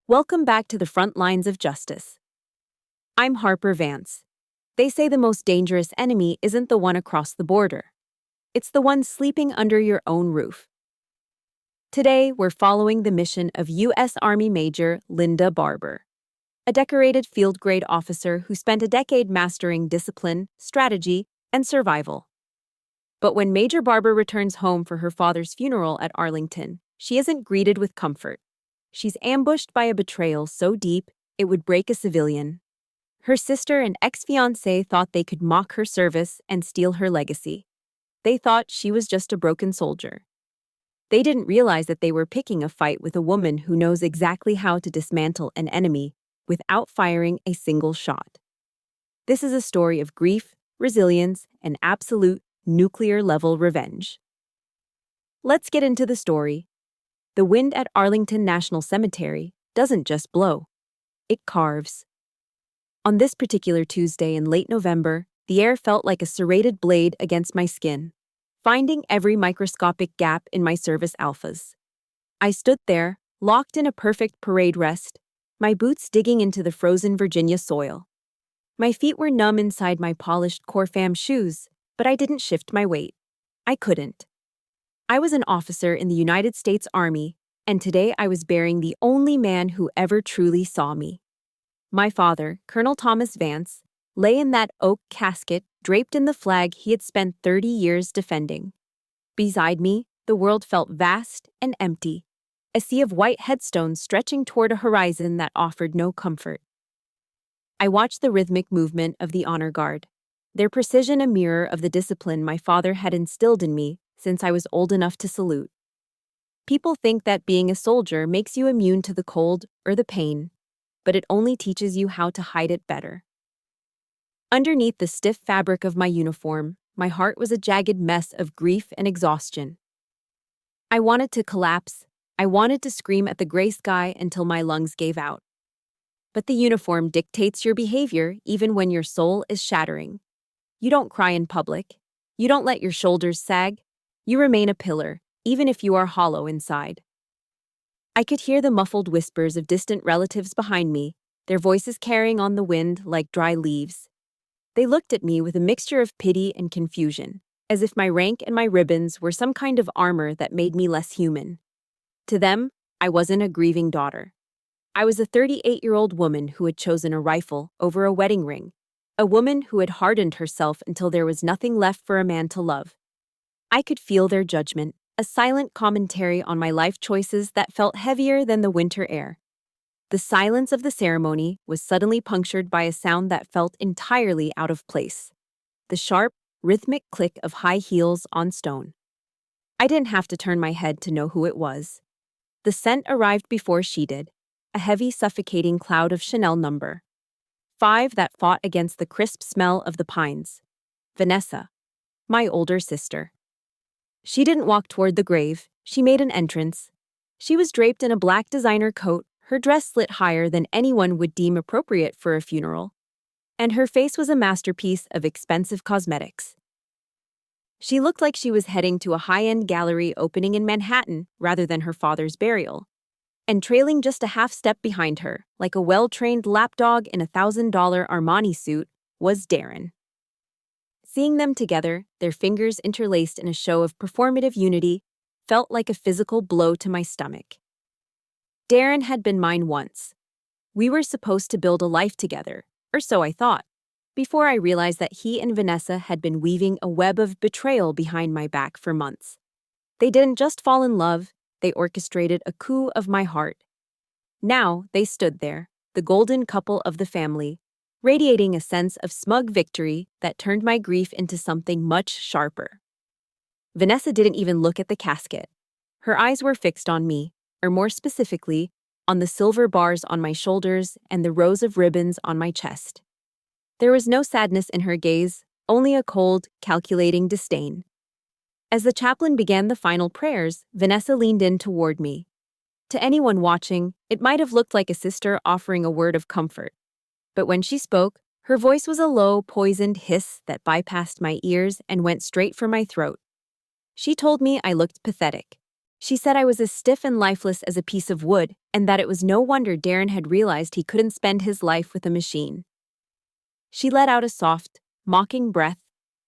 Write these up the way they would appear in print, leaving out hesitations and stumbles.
Welcome back to the front lines of justice. I'm Harper Vance. They say the most dangerous enemy isn't the one across the border. It's the one sleeping under your own roof. Today, we're following the mission of U.S. Army Major Linda Barber, a decorated field-grade officer who spent a decade mastering discipline, strategy, and survival. But when Major Barber returns home for her father's funeral at Arlington, she isn't greeted with comfort. She's ambushed by a betrayal so deep it would break a civilian. Her sister and ex-fiancé thought they could mock her service and steal her legacy. They thought she was just a broken soldier. They didn't realize that they were picking a fight with a woman who knows exactly how to dismantle an enemy without firing a single shot. This is a story of grief, resilience, and absolute nuclear-level revenge. Let's get into the story. The wind at Arlington National Cemetery doesn't just blow, it carves. On this particular Tuesday in late November, the air felt like a serrated blade against my skin, finding every microscopic gap in my service alphas. I stood there, locked in a perfect parade rest, my boots digging into the frozen Virginia soil. My feet were numb inside my polished Corfam shoes, but I didn't shift my weight. I couldn't. I was an officer in the United States Army, and today I was burying the only man who ever truly saw me. My father, Colonel Thomas Vance, lay in that oak casket draped in the flag he had spent 30 years defending. Beside me, the world felt vast and empty, a sea of white headstones stretching toward a horizon that offered no comfort. I watched the rhythmic movement of the honor guard, their precision a mirror of the discipline my father had instilled in me since I was old enough to salute. People think that being a soldier makes you immune to the cold or the pain, but it only teaches you how to hide it better. Underneath the stiff fabric of my uniform, my heart was a jagged mess of grief and exhaustion. I wanted to collapse. I wanted to scream at the gray sky until my lungs gave out. But the uniform dictates your behavior even when your soul is shattering. You don't cry in public. You don't let your shoulders sag. You remain a pillar, even if you are hollow inside. I could hear the muffled whispers of distant relatives behind me, their voices carrying on the wind like dry leaves. They looked at me with a mixture of pity and confusion, as if my rank and my ribbons were some kind of armor that made me less human. To them, I wasn't a grieving daughter. I was a 38-year-old woman who had chosen a rifle over a wedding ring, a woman who had hardened herself until there was nothing left for a man to love. I could feel their judgment, a silent commentary on my life choices that felt heavier than the winter air. The silence of the ceremony was suddenly punctured by a sound that felt entirely out of place. The sharp, rhythmic click of high heels on stone. I didn't have to turn my head to know who it was. The scent arrived before she did, a heavy, suffocating cloud of Chanel No. 5 that fought against the crisp smell of the pines. Vanessa, my older sister. She didn't walk toward the grave, she made an entrance. She was draped in a black designer coat, her dress slit higher than anyone would deem appropriate for a funeral, and her face was a masterpiece of expensive cosmetics. She looked like she was heading to a high-end gallery opening in Manhattan rather than her father's burial, and trailing just a half step behind her, like a well-trained lapdog in a $1,000 Armani suit, was Darren. Seeing them together, their fingers interlaced in a show of performative unity, felt like a physical blow to my stomach. Darren had been mine once. We were supposed to build a life together, or so I thought, before I realized that he and Vanessa had been weaving a web of betrayal behind my back for months. They didn't just fall in love, they orchestrated a coup of my heart. Now they stood there, the golden couple of the family, radiating a sense of smug victory that turned my grief into something much sharper. Vanessa didn't even look at the casket. Her eyes were fixed on me, or more specifically, on the silver bars on my shoulders and the rows of ribbons on my chest. There was no sadness in her gaze, only a cold, calculating disdain. As the chaplain began the final prayers, Vanessa leaned in toward me. To anyone watching, it might have looked like a sister offering a word of comfort. But when she spoke, her voice was a low, poisoned hiss that bypassed my ears and went straight for my throat. She told me I looked pathetic. She said I was as stiff and lifeless as a piece of wood, and that it was no wonder Darren had realized he couldn't spend his life with a machine. She let out a soft, mocking breath,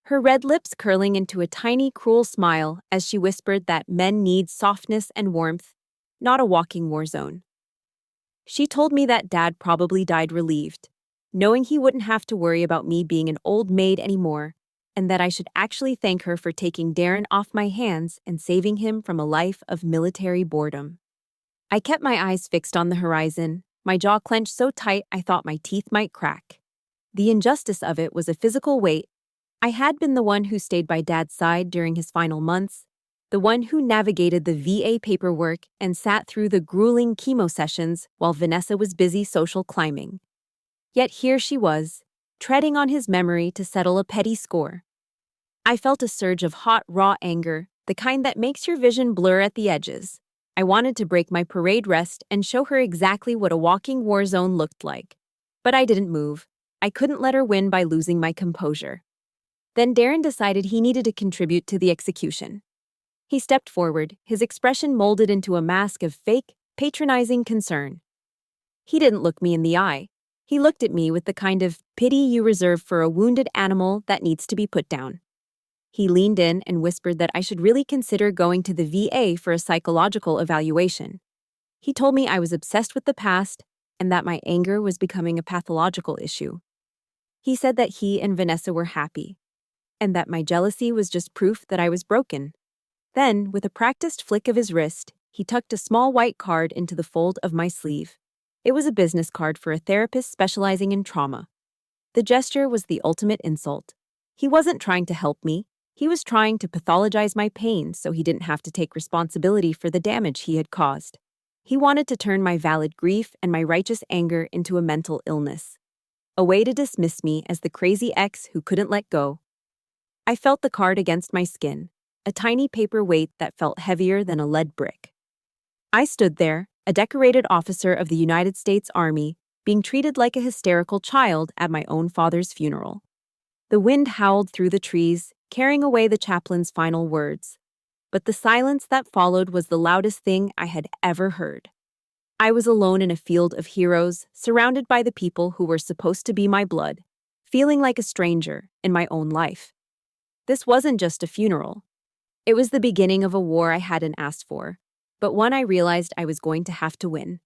her red lips curling into a tiny, cruel smile as she whispered that men need softness and warmth, not a walking war zone. She told me that Dad probably died relieved, knowing he wouldn't have to worry about me being an old maid anymore, and that I should actually thank her for taking Darren off my hands and saving him from a life of military boredom. I kept my eyes fixed on the horizon, my jaw clenched so tight I thought my teeth might crack. The injustice of it was a physical weight. I had been the one who stayed by Dad's side during his final months, the one who navigated the VA paperwork and sat through the grueling chemo sessions while Vanessa was busy social climbing. Yet here she was, treading on his memory to settle a petty score. I felt a surge of hot, raw anger, the kind that makes your vision blur at the edges. I wanted to break my parade rest and show her exactly what a walking war zone looked like. But I didn't move. I couldn't let her win by losing my composure. Then Darren decided he needed to contribute to the execution. He stepped forward, his expression molded into a mask of fake, patronizing concern. He didn't look me in the eye. He looked at me with the kind of pity you reserve for a wounded animal that needs to be put down. He leaned in and whispered that I should really consider going to the VA for a psychological evaluation. He told me I was obsessed with the past and that my anger was becoming a pathological issue. He said that he and Vanessa were happy, and that my jealousy was just proof that I was broken. Then, with a practiced flick of his wrist, he tucked a small white card into the fold of my sleeve. It was a business card for a therapist specializing in trauma. The gesture was the ultimate insult. He wasn't trying to help me. He was trying to pathologize my pain so he didn't have to take responsibility for the damage he had caused. He wanted to turn my valid grief and my righteous anger into a mental illness. A way to dismiss me as the crazy ex who couldn't let go. I felt the card against my skin, a tiny paper weight that felt heavier than a lead brick. I stood there, a decorated officer of the United States Army, being treated like a hysterical child at my own father's funeral. The wind howled through the trees, carrying away the chaplain's final words. But the silence that followed was the loudest thing I had ever heard. I was alone in a field of heroes, surrounded by the people who were supposed to be my blood, feeling like a stranger in my own life. This wasn't just a funeral. It was the beginning of a war I hadn't asked for, but one I realized I was going to have to win.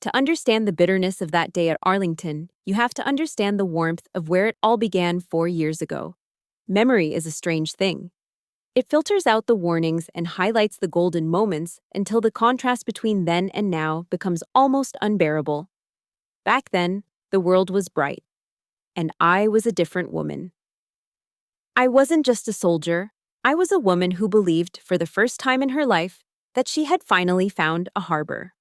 To understand the bitterness of that day at Arlington, you have to understand the warmth of where it all began 4 years ago. Memory is a strange thing. It filters out the warnings and highlights the golden moments until the contrast between then and now becomes almost unbearable. Back then, the world was bright, and I was a different woman. I wasn't just a soldier. I was a woman who believed, for the first time in her life, that she had finally found a harbor.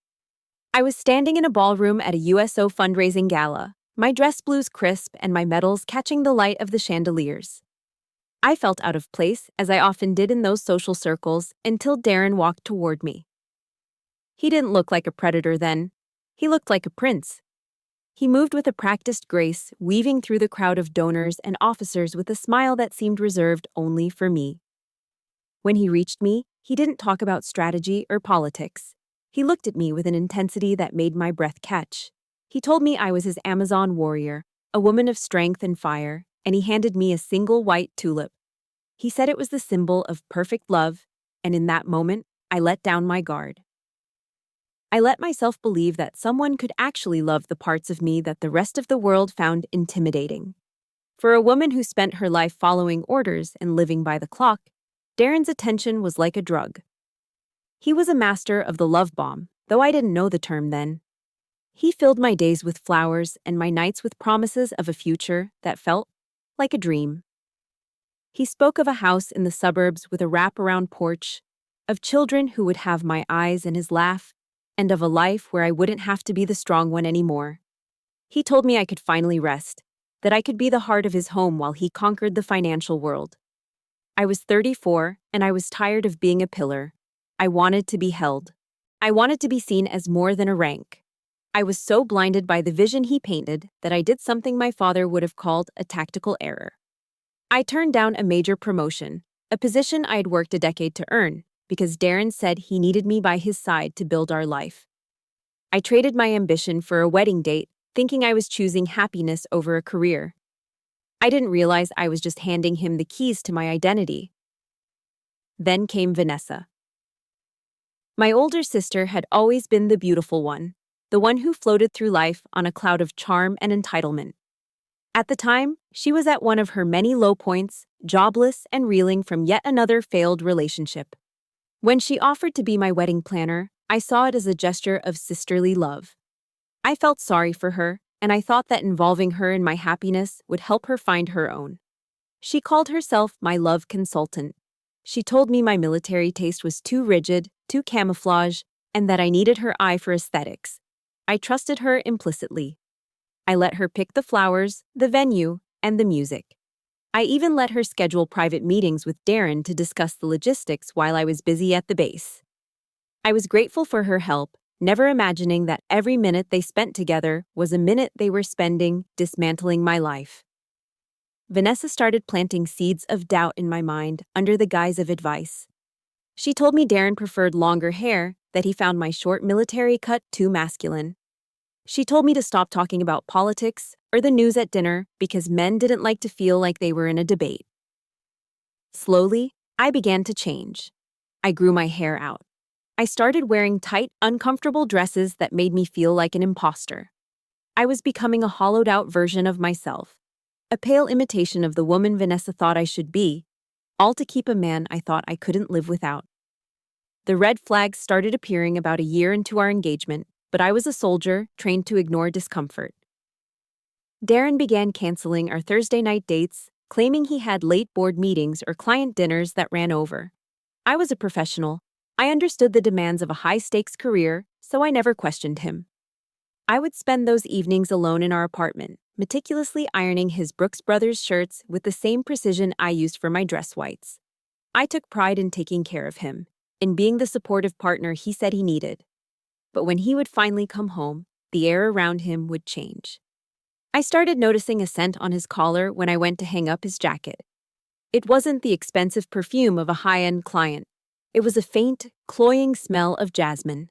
I was standing in a ballroom at a USO fundraising gala, my dress blues crisp and my medals catching the light of the chandeliers. I felt out of place, as I often did in those social circles, until Darren walked toward me. He didn't look like a predator then. He looked like a prince. He moved with a practiced grace, weaving through the crowd of donors and officers with a smile that seemed reserved only for me. When he reached me, he didn't talk about strategy or politics. He looked at me with an intensity that made my breath catch. He told me I was his Amazon warrior, a woman of strength and fire, and he handed me a single white tulip. He said it was the symbol of perfect love, and in that moment, I let down my guard. I let myself believe that someone could actually love the parts of me that the rest of the world found intimidating. For a woman who spent her life following orders and living by the clock, Darren's attention was like a drug. He was a master of the love bomb, though I didn't know the term then. He filled my days with flowers and my nights with promises of a future that felt like a dream. He spoke of a house in the suburbs with a wraparound porch, of children who would have my eyes and his laugh, and of a life where I wouldn't have to be the strong one anymore. He told me I could finally rest, that I could be the heart of his home while he conquered the financial world. I was 34, and I was tired of being a pillar. I wanted to be held. I wanted to be seen as more than a rank. I was so blinded by the vision he painted that I did something my father would have called a tactical error. I turned down a major promotion, a position I had worked a decade to earn, because Darren said he needed me by his side to build our life. I traded my ambition for a wedding date, thinking I was choosing happiness over a career. I didn't realize I was just handing him the keys to my identity. Then came Vanessa. My older sister had always been the beautiful one, the one who floated through life on a cloud of charm and entitlement. At the time, she was at one of her many low points, jobless and reeling from yet another failed relationship. When she offered to be my wedding planner, I saw it as a gesture of sisterly love. I felt sorry for her, and I thought that involving her in my happiness would help her find her own. She called herself my love consultant. She told me my military taste was too rigid, too camouflage, and that I needed her eye for aesthetics. I trusted her implicitly. I let her pick the flowers, the venue, and the music. I even let her schedule private meetings with Darren to discuss the logistics while I was busy at the base. I was grateful for her help, never imagining that every minute they spent together was a minute they were spending dismantling my life. Vanessa started planting seeds of doubt in my mind under the guise of advice. She told me Darren preferred longer hair, that he found my short military cut too masculine. She told me to stop talking about politics or the news at dinner because men didn't like to feel like they were in a debate. Slowly, I began to change. I grew my hair out. I started wearing tight, uncomfortable dresses that made me feel like an imposter. I was becoming a hollowed-out version of myself, a pale imitation of the woman Vanessa thought I should be, all to keep a man I thought I couldn't live without. The red flags started appearing about a year into our engagement, but I was a soldier, trained to ignore discomfort. Darren began canceling our Thursday night dates, claiming he had late board meetings or client dinners that ran over. I was a professional. I understood the demands of a high-stakes career, so I never questioned him. I would spend those evenings alone in our apartment, meticulously ironing his Brooks Brothers shirts with the same precision I used for my dress whites. I took pride in taking care of him, in being the supportive partner he said he needed. But when he would finally come home, the air around him would change. I started noticing a scent on his collar when I went to hang up his jacket. It wasn't the expensive perfume of a high-end client. It was a faint, cloying smell of jasmine.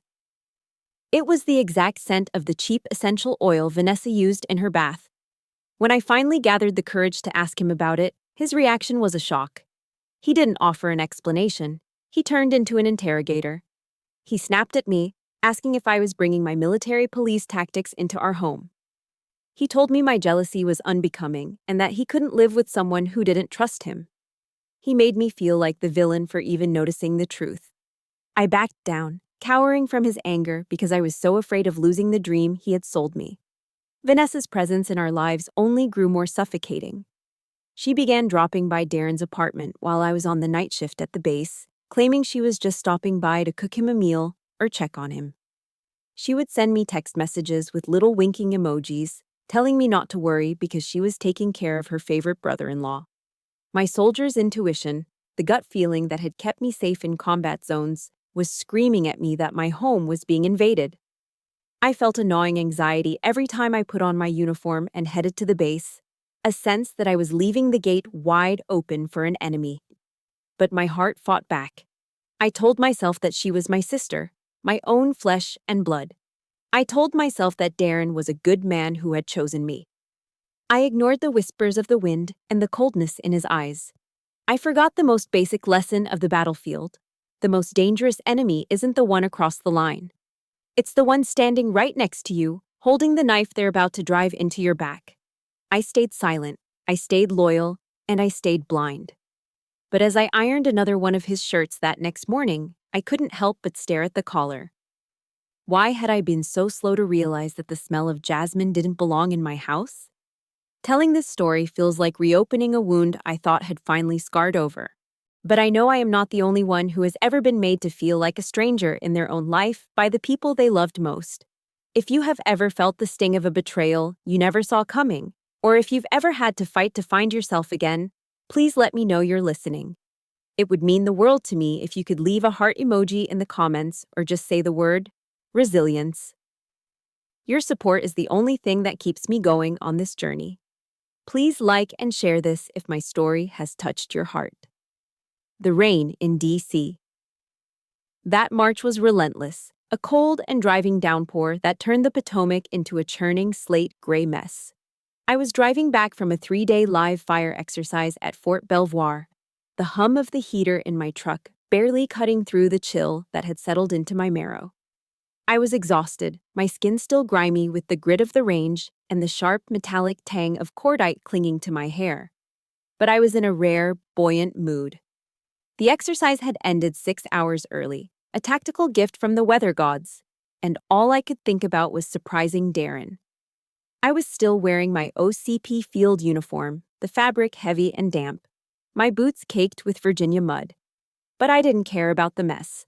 It was the exact scent of the cheap essential oil Vanessa used in her bath. When I finally gathered the courage to ask him about it, his reaction was a shock. He didn't offer an explanation. He turned into an interrogator. He snapped at me, asking if I was bringing my military police tactics into our home. He told me my jealousy was unbecoming and that he couldn't live with someone who didn't trust him. He made me feel like the villain for even noticing the truth. I backed down, cowering from his anger because I was so afraid of losing the dream he had sold me. Vanessa's presence in our lives only grew more suffocating. She began dropping by Darren's apartment while I was on the night shift at the base, claiming she was just stopping by to cook him a meal or check on him. She would send me text messages with little winking emojis, telling me not to worry because she was taking care of her favorite brother-in-law. My soldier's intuition, the gut feeling that had kept me safe in combat zones, was screaming at me that my home was being invaded. I felt a gnawing anxiety every time I put on my uniform and headed to the base, a sense that I was leaving the gate wide open for an enemy. But my heart fought back. I told myself that she was my sister, my own flesh and blood. I told myself that Darren was a good man who had chosen me. I ignored the whispers of the wind and the coldness in his eyes. I forgot the most basic lesson of the battlefield. The most dangerous enemy isn't the one across the line. It's the one standing right next to you, holding the knife they're about to drive into your back. I stayed silent, I stayed loyal, and I stayed blind. But as I ironed another one of his shirts that next morning, I couldn't help but stare at the collar. Why had I been so slow to realize that the smell of jasmine didn't belong in my house? Telling this story feels like reopening a wound I thought had finally scarred over. But I know I am not the only one who has ever been made to feel like a stranger in their own life by the people they loved most. If you have ever felt the sting of a betrayal you never saw coming, or if you've ever had to fight to find yourself again, please let me know you're listening. It would mean the world to me if you could leave a heart emoji in the comments or just say the word resilience. Your support is the only thing that keeps me going on this journey. Please like and share this if my story has touched your heart. The rain in D.C. That march was relentless, a cold and driving downpour that turned the Potomac into a churning slate gray mess. I was driving back from a 3-day live fire exercise at Fort Belvoir, the hum of the heater in my truck barely cutting through the chill that had settled into my marrow. I was exhausted, my skin still grimy with the grit of the range and the sharp metallic tang of cordite clinging to my hair. But I was in a rare, buoyant mood. The exercise had ended 6 hours early, a tactical gift from the weather gods, and all I could think about was surprising Darren. I was still wearing my OCP field uniform, the fabric heavy and damp, my boots caked with Virginia mud. But I didn't care about the mess.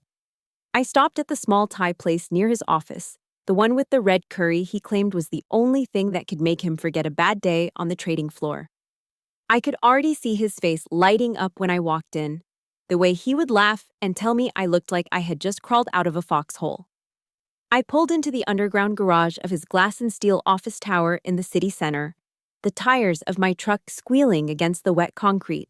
I stopped at the small Thai place near his office, the one with the red curry he claimed was the only thing that could make him forget a bad day on the trading floor. I could already see his face lighting up when I walked in, the way he would laugh and tell me I looked like I had just crawled out of a foxhole. I pulled into the underground garage of his glass and steel office tower in the city center, the tires of my truck squealing against the wet concrete.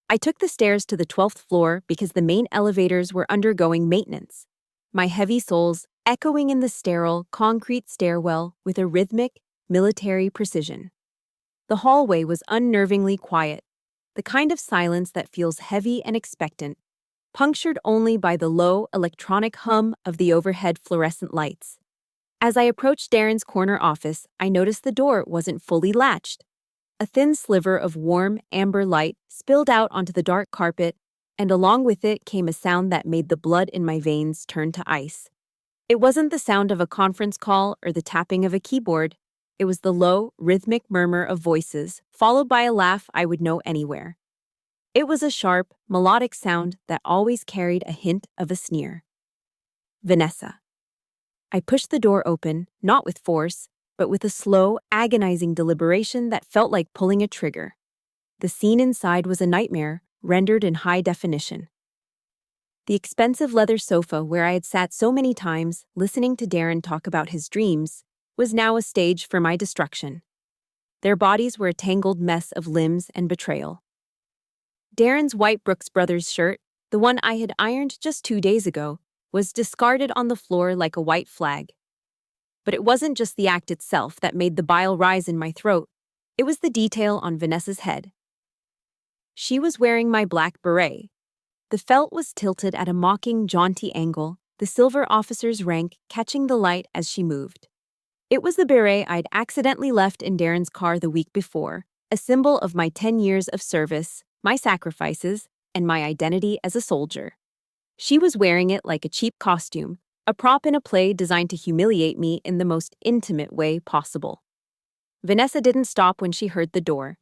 I took the stairs to the 12th floor because the main elevators were undergoing maintenance, my heavy soles echoing in the sterile, concrete stairwell with a rhythmic, military precision. The hallway was unnervingly quiet, the kind of silence that feels heavy and expectant, punctured only by the low, electronic hum of the overhead fluorescent lights. As I approached Darren's corner office, I noticed the door wasn't fully latched. A thin sliver of warm, amber light spilled out onto the dark carpet, and along with it came a sound that made the blood in my veins turn to ice. It wasn't the sound of a conference call or the tapping of a keyboard. It was the low, rhythmic murmur of voices, followed by a laugh I would know anywhere. It was a sharp, melodic sound that always carried a hint of a sneer. Vanessa. I pushed the door open, not with force, but with a slow, agonizing deliberation that felt like pulling a trigger. The scene inside was a nightmare, rendered in high definition. The expensive leather sofa where I had sat so many times, listening to Darren talk about his dreams, was now a stage for my destruction. Their bodies were a tangled mess of limbs and betrayal. Darren's white Brooks Brothers shirt, the one I had ironed just 2 days ago, was discarded on the floor like a white flag. But it wasn't just the act itself that made the bile rise in my throat. It was the detail on Vanessa's head. She was wearing my black beret. The felt was tilted at a mocking, jaunty angle, the silver officer's rank catching the light as she moved. It was the beret I'd accidentally left in Darren's car the week before, a symbol of my 10 years of service, my sacrifices, and my identity as a soldier. She was wearing it like a cheap costume, a prop in a play designed to humiliate me in the most intimate way possible. Vanessa didn't stop when she heard the door.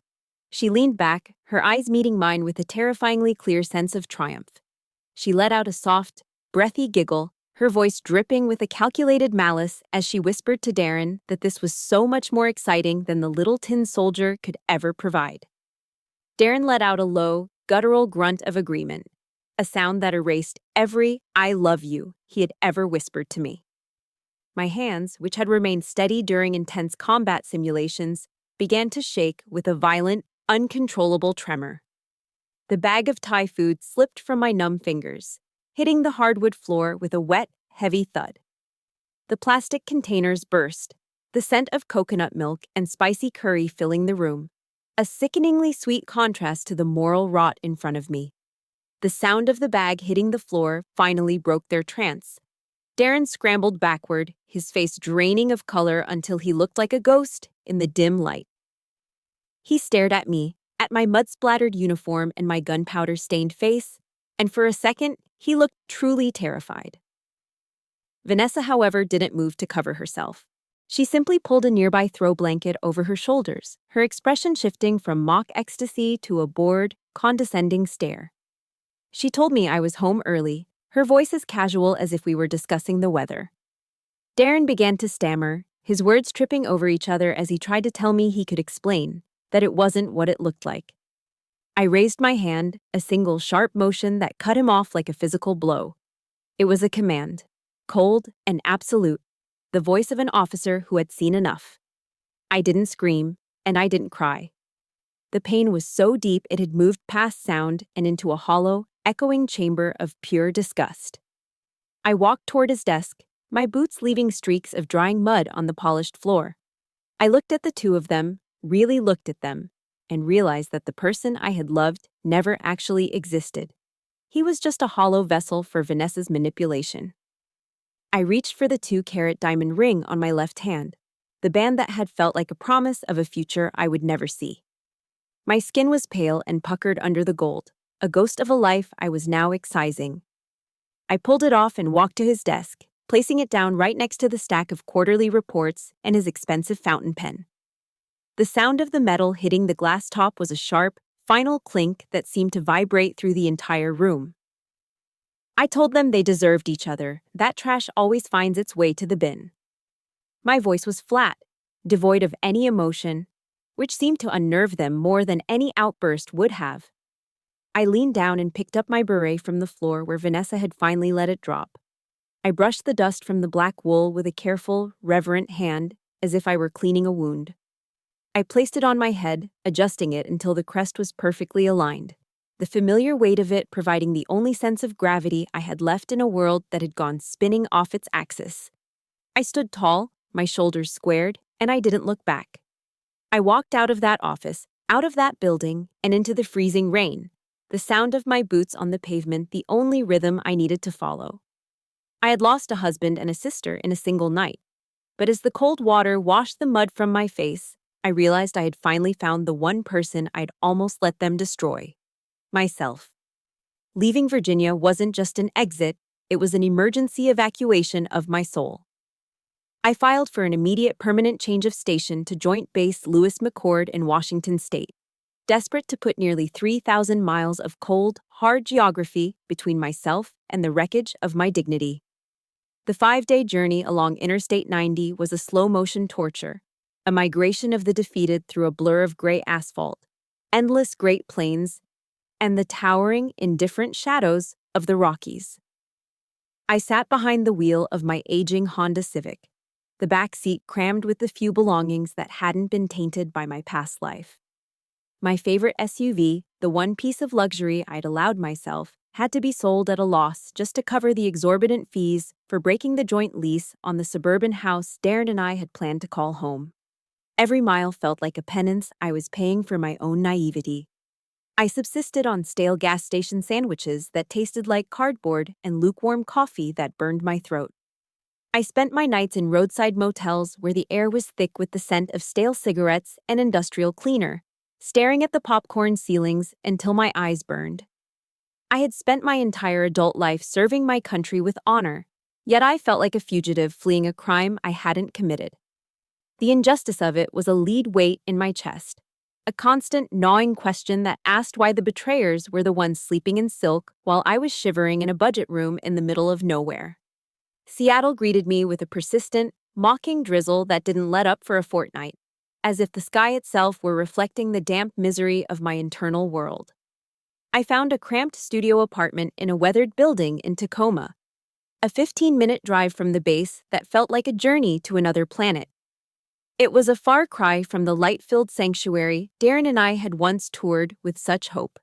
She leaned back, her eyes meeting mine with a terrifyingly clear sense of triumph. She let out a soft, breathy giggle, her voice dripping with a calculated malice as she whispered to Darren that this was so much more exciting than the little tin soldier could ever provide. Darren let out a low, guttural grunt of agreement, a sound that erased every "I love you" he had ever whispered to me. My hands, which had remained steady during intense combat simulations, began to shake with a violent, uncontrollable tremor. The bag of Thai food slipped from my numb fingers, hitting the hardwood floor with a wet, heavy thud. The plastic containers burst, the scent of coconut milk and spicy curry filling the room, a sickeningly sweet contrast to the moral rot in front of me. The sound of the bag hitting the floor finally broke their trance. Darren scrambled backward, his face draining of color until he looked like a ghost in the dim light. He stared at me, at my mud-splattered uniform and my gunpowder-stained face, and for a second, he looked truly terrified. Vanessa, however, didn't move to cover herself. She simply pulled a nearby throw blanket over her shoulders, her expression shifting from mock ecstasy to a bored, condescending stare. She told me I was home early, her voice as casual as if we were discussing the weather. Darren began to stammer, his words tripping over each other as he tried to tell me he could explain, that it wasn't what it looked like. I raised my hand, a single sharp motion that cut him off like a physical blow. It was a command, cold and absolute, the voice of an officer who had seen enough. I didn't scream, and I didn't cry. The pain was so deep it had moved past sound and into a hollow, echoing chamber of pure disgust. I walked toward his desk, my boots leaving streaks of drying mud on the polished floor. I looked at the two of them, really looked at them, and realized that the person I had loved never actually existed. He was just a hollow vessel for Vanessa's manipulation. I reached for the 2-carat diamond ring on my left hand, the band that had felt like a promise of a future I would never see. My skin was pale and puckered under the gold, a ghost of a life I was now excising. I pulled it off and walked to his desk, placing it down right next to the stack of quarterly reports and his expensive fountain pen. The sound of the metal hitting the glass top was a sharp, final clink that seemed to vibrate through the entire room. I told them they deserved each other. That trash always finds its way to the bin. My voice was flat, devoid of any emotion, which seemed to unnerve them more than any outburst would have. I leaned down and picked up my beret from the floor where Vanessa had finally let it drop. I brushed the dust from the black wool with a careful, reverent hand, as if I were cleaning a wound. I placed it on my head, adjusting it until the crest was perfectly aligned, the familiar weight of it providing the only sense of gravity I had left in a world that had gone spinning off its axis. I stood tall, my shoulders squared, and I didn't look back. I walked out of that office, out of that building, and into the freezing rain, the sound of my boots on the pavement the only rhythm I needed to follow. I had lost a husband and a sister in a single night, but as the cold water washed the mud from my face, I realized I had finally found the one person I'd almost let them destroy: myself. Leaving Virginia wasn't just an exit, it was an emergency evacuation of my soul. I filed for an immediate permanent change of station to Joint Base Lewis McChord in Washington state, desperate to put nearly 3,000 miles of cold, hard geography between myself and the wreckage of my dignity. The 5-day journey along Interstate 90 was a slow-motion torture, a migration of the defeated through a blur of gray asphalt, endless Great Plains, and the towering, indifferent shadows of the Rockies. I sat behind the wheel of my aging Honda Civic, the back seat crammed with the few belongings that hadn't been tainted by my past life. My favorite SUV, the one piece of luxury I'd allowed myself, had to be sold at a loss just to cover the exorbitant fees for breaking the joint lease on the suburban house Darren and I had planned to call home. Every mile felt like a penance I was paying for my own naivety. I subsisted on stale gas station sandwiches that tasted like cardboard and lukewarm coffee that burned my throat. I spent my nights in roadside motels where the air was thick with the scent of stale cigarettes and industrial cleaner, staring at the popcorn ceilings until my eyes burned. I had spent my entire adult life serving my country with honor, yet I felt like a fugitive fleeing a crime I hadn't committed. The injustice of it was a lead weight in my chest, a constant gnawing question that asked why the betrayers were the ones sleeping in silk while I was shivering in a budget room in the middle of nowhere. Seattle greeted me with a persistent, mocking drizzle that didn't let up for a fortnight, as if the sky itself were reflecting the damp misery of my internal world. I found a cramped studio apartment in a weathered building in Tacoma, a 15-minute drive from the base that felt like a journey to another planet. It was a far cry from the light-filled sanctuary Darren and I had once toured with such hope.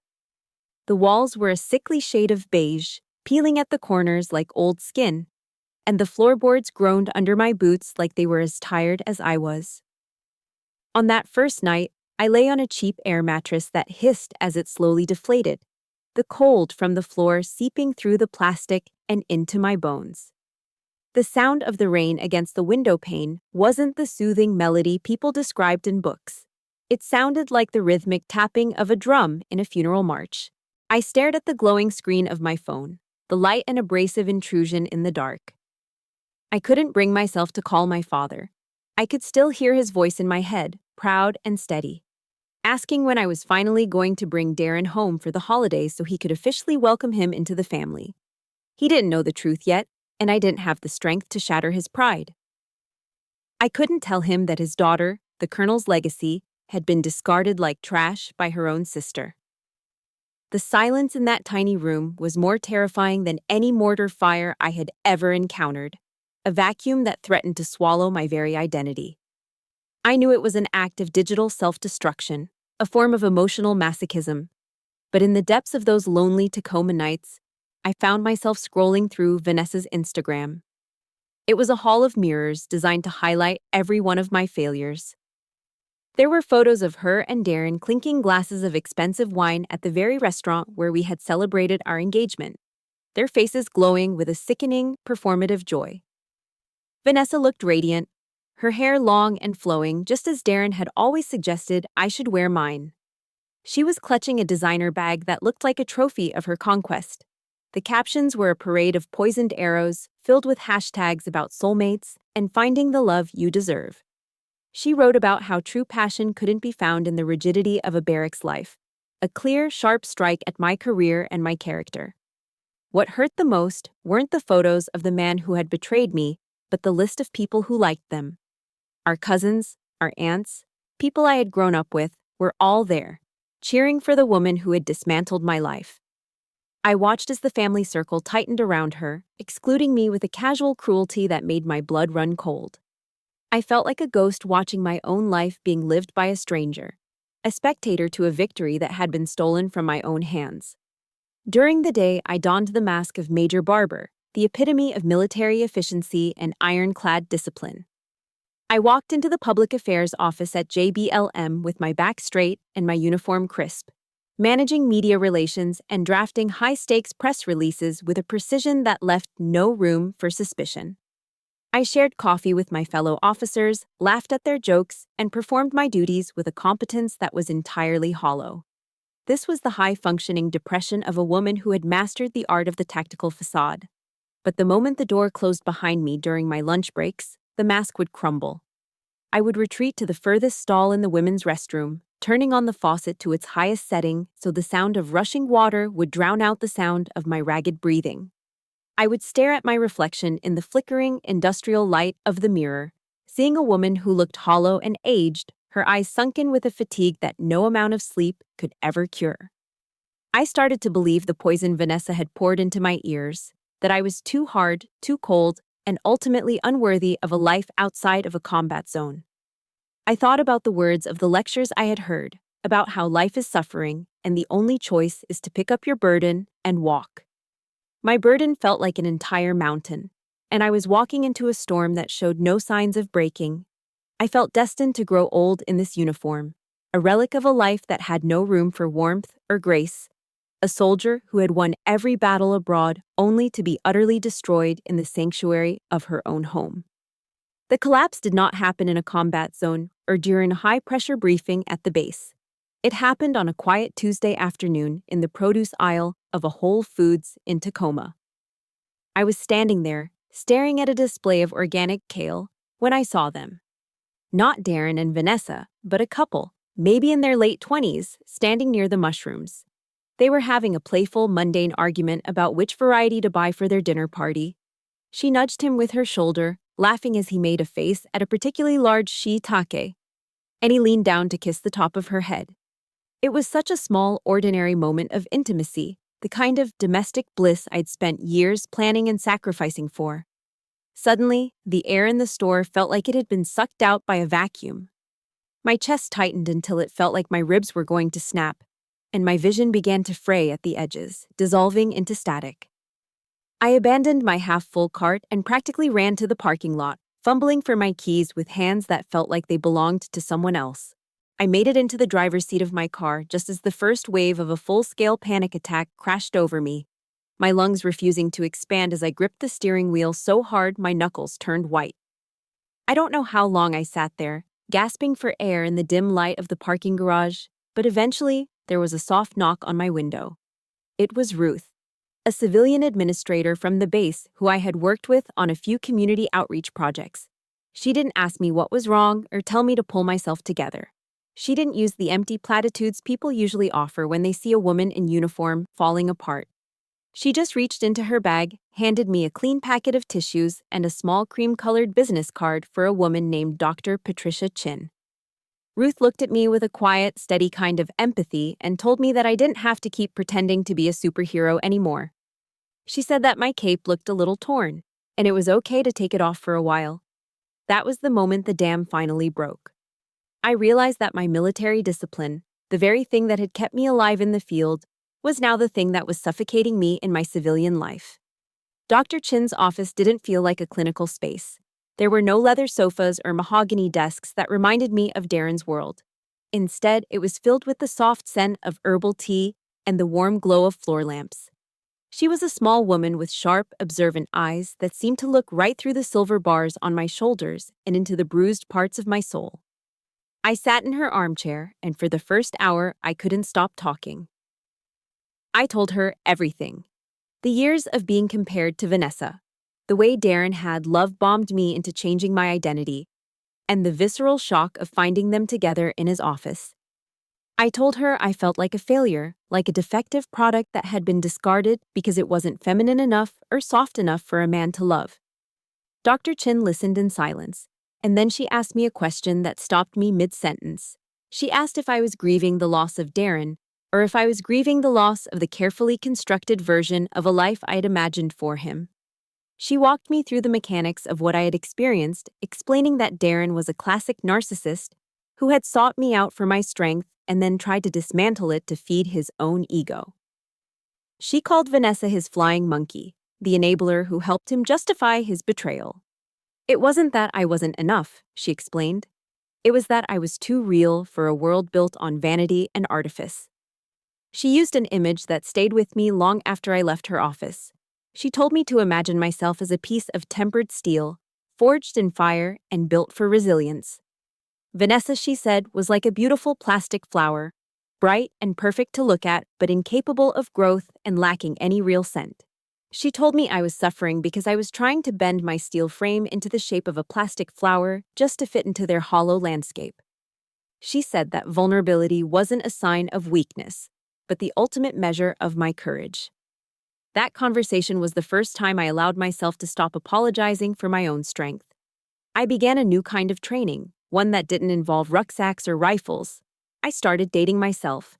The walls were a sickly shade of beige, peeling at the corners like old skin, and the floorboards groaned under my boots like they were as tired as I was. On that first night, I lay on a cheap air mattress that hissed as it slowly deflated, the cold from the floor seeping through the plastic and into my bones. The sound of the rain against the window pane wasn't the soothing melody people described in books. It sounded like the rhythmic tapping of a drum in a funeral march. I stared at the glowing screen of my phone, the light an abrasive intrusion in the dark. I couldn't bring myself to call my father. I could still hear his voice in my head, proud and steady, asking when I was finally going to bring Darren home for the holidays so he could officially welcome him into the family. He didn't know the truth yet, and I didn't have the strength to shatter his pride. I couldn't tell him that his daughter, the Colonel's legacy, had been discarded like trash by her own sister. The silence in that tiny room was more terrifying than any mortar fire I had ever encountered, a vacuum that threatened to swallow my very identity. I knew it was an act of digital self-destruction, a form of emotional masochism, but in the depths of those lonely Tacoma nights, I found myself scrolling through Vanessa's Instagram. It was a hall of mirrors designed to highlight every one of my failures. There were photos of her and Darren clinking glasses of expensive wine at the very restaurant where we had celebrated our engagement, their faces glowing with a sickening, performative joy. Vanessa looked radiant, her hair long and flowing, just as Darren had always suggested I should wear mine. She was clutching a designer bag that looked like a trophy of her conquest. The captions were a parade of poisoned arrows, filled with hashtags about soulmates and finding the love you deserve. She wrote about how true passion couldn't be found in the rigidity of a barracks life, a clear, sharp strike at my career and my character. What hurt the most weren't the photos of the man who had betrayed me, but the list of people who liked them. Our cousins, our aunts, people I had grown up with, were all there, cheering for the woman who had dismantled my life. I watched as the family circle tightened around her, excluding me with a casual cruelty that made my blood run cold. I felt like a ghost watching my own life being lived by a stranger, a spectator to a victory that had been stolen from my own hands. During the day, I donned the mask of Major Barber, the epitome of military efficiency and ironclad discipline. I walked into the public affairs office at JBLM with my back straight and my uniform crisp, managing media relations and drafting high-stakes press releases with a precision that left no room for suspicion. I shared coffee with my fellow officers, laughed at their jokes, and performed my duties with a competence that was entirely hollow. This was the high-functioning depression of a woman who had mastered the art of the tactical facade. But the moment the door closed behind me during my lunch breaks, the mask would crumble. I would retreat to the furthest stall in the women's restroom, turning on the faucet to its highest setting so the sound of rushing water would drown out the sound of my ragged breathing. I would stare at my reflection in the flickering, industrial light of the mirror, seeing a woman who looked hollow and aged, her eyes sunken with a fatigue that no amount of sleep could ever cure. I started to believe the poison Vanessa had poured into my ears, that I was too hard, too cold, and ultimately unworthy of a life outside of a combat zone. I thought about the words of the lectures I had heard, about how life is suffering and the only choice is to pick up your burden and walk. My burden felt like an entire mountain, and I was walking into a storm that showed no signs of breaking. I felt destined to grow old in this uniform, a relic of a life that had no room for warmth or grace, a soldier who had won every battle abroad only to be utterly destroyed in the sanctuary of her own home. The collapse did not happen in a combat zone or during a high-pressure briefing at the base. It happened on a quiet Tuesday afternoon in the produce aisle of a Whole Foods in Tacoma. I was standing there, staring at a display of organic kale, when I saw them. Not Darren and Vanessa, but a couple, maybe in their late 20s, standing near the mushrooms. They were having a playful, mundane argument about which variety to buy for their dinner party. She nudged him with her shoulder, laughing as he made a face at a particularly large shiitake, and he leaned down to kiss the top of her head. It was such a small, ordinary moment of intimacy, the kind of domestic bliss I'd spent years planning and sacrificing for. Suddenly, the air in the store felt like it had been sucked out by a vacuum. My chest tightened until it felt like my ribs were going to snap, and my vision began to fray at the edges, dissolving into static. I abandoned my half-full cart and practically ran to the parking lot, fumbling for my keys with hands that felt like they belonged to someone else. I made it into the driver's seat of my car just as the first wave of a full-scale panic attack crashed over me, my lungs refusing to expand as I gripped the steering wheel so hard my knuckles turned white. I don't know how long I sat there, gasping for air in the dim light of the parking garage, but eventually there was a soft knock on my window. It was Ruth, a civilian administrator from the base who I had worked with on a few community outreach projects. She didn't ask me what was wrong or tell me to pull myself together. She didn't use the empty platitudes people usually offer when they see a woman in uniform falling apart. She just reached into her bag, handed me a clean packet of tissues and a small cream-colored business card for a woman named Dr. Patricia Chin. Ruth looked at me with a quiet, steady kind of empathy and told me that I didn't have to keep pretending to be a superhero anymore. She said that my cape looked a little torn, and it was okay to take it off for a while. That was the moment the dam finally broke. I realized that my military discipline, the very thing that had kept me alive in the field, was now the thing that was suffocating me in my civilian life. Dr. Chin's office didn't feel like a clinical space. There were no leather sofas or mahogany desks that reminded me of Darren's world. Instead, it was filled with the soft scent of herbal tea and the warm glow of floor lamps. She was a small woman with sharp, observant eyes that seemed to look right through the silver bars on my shoulders and into the bruised parts of my soul. I sat in her armchair, and for the first hour, I couldn't stop talking. I told her everything. The years of being compared to Vanessa, the way Darren had love-bombed me into changing my identity, and the visceral shock of finding them together in his office. I told her I felt like a failure, like a defective product that had been discarded because it wasn't feminine enough or soft enough for a man to love. Dr. Chin listened in silence, and then she asked me a question that stopped me mid-sentence. She asked if I was grieving the loss of Darren, or if I was grieving the loss of the carefully constructed version of a life I'd imagined for him. She walked me through the mechanics of what I had experienced, explaining that Darren was a classic narcissist who had sought me out for my strength and then tried to dismantle it to feed his own ego. She called Vanessa his flying monkey, the enabler who helped him justify his betrayal. It wasn't that I wasn't enough, she explained. It was that I was too real for a world built on vanity and artifice. She used an image that stayed with me long after I left her office. She told me to imagine myself as a piece of tempered steel, forged in fire and built for resilience. Vanessa, she said, was like a beautiful plastic flower, bright and perfect to look at, but incapable of growth and lacking any real scent. She told me I was suffering because I was trying to bend my steel frame into the shape of a plastic flower just to fit into their hollow landscape. She said that vulnerability wasn't a sign of weakness, but the ultimate measure of my courage. That conversation was the first time I allowed myself to stop apologizing for my own strength. I began a new kind of training, one that didn't involve rucksacks or rifles. I started dating myself.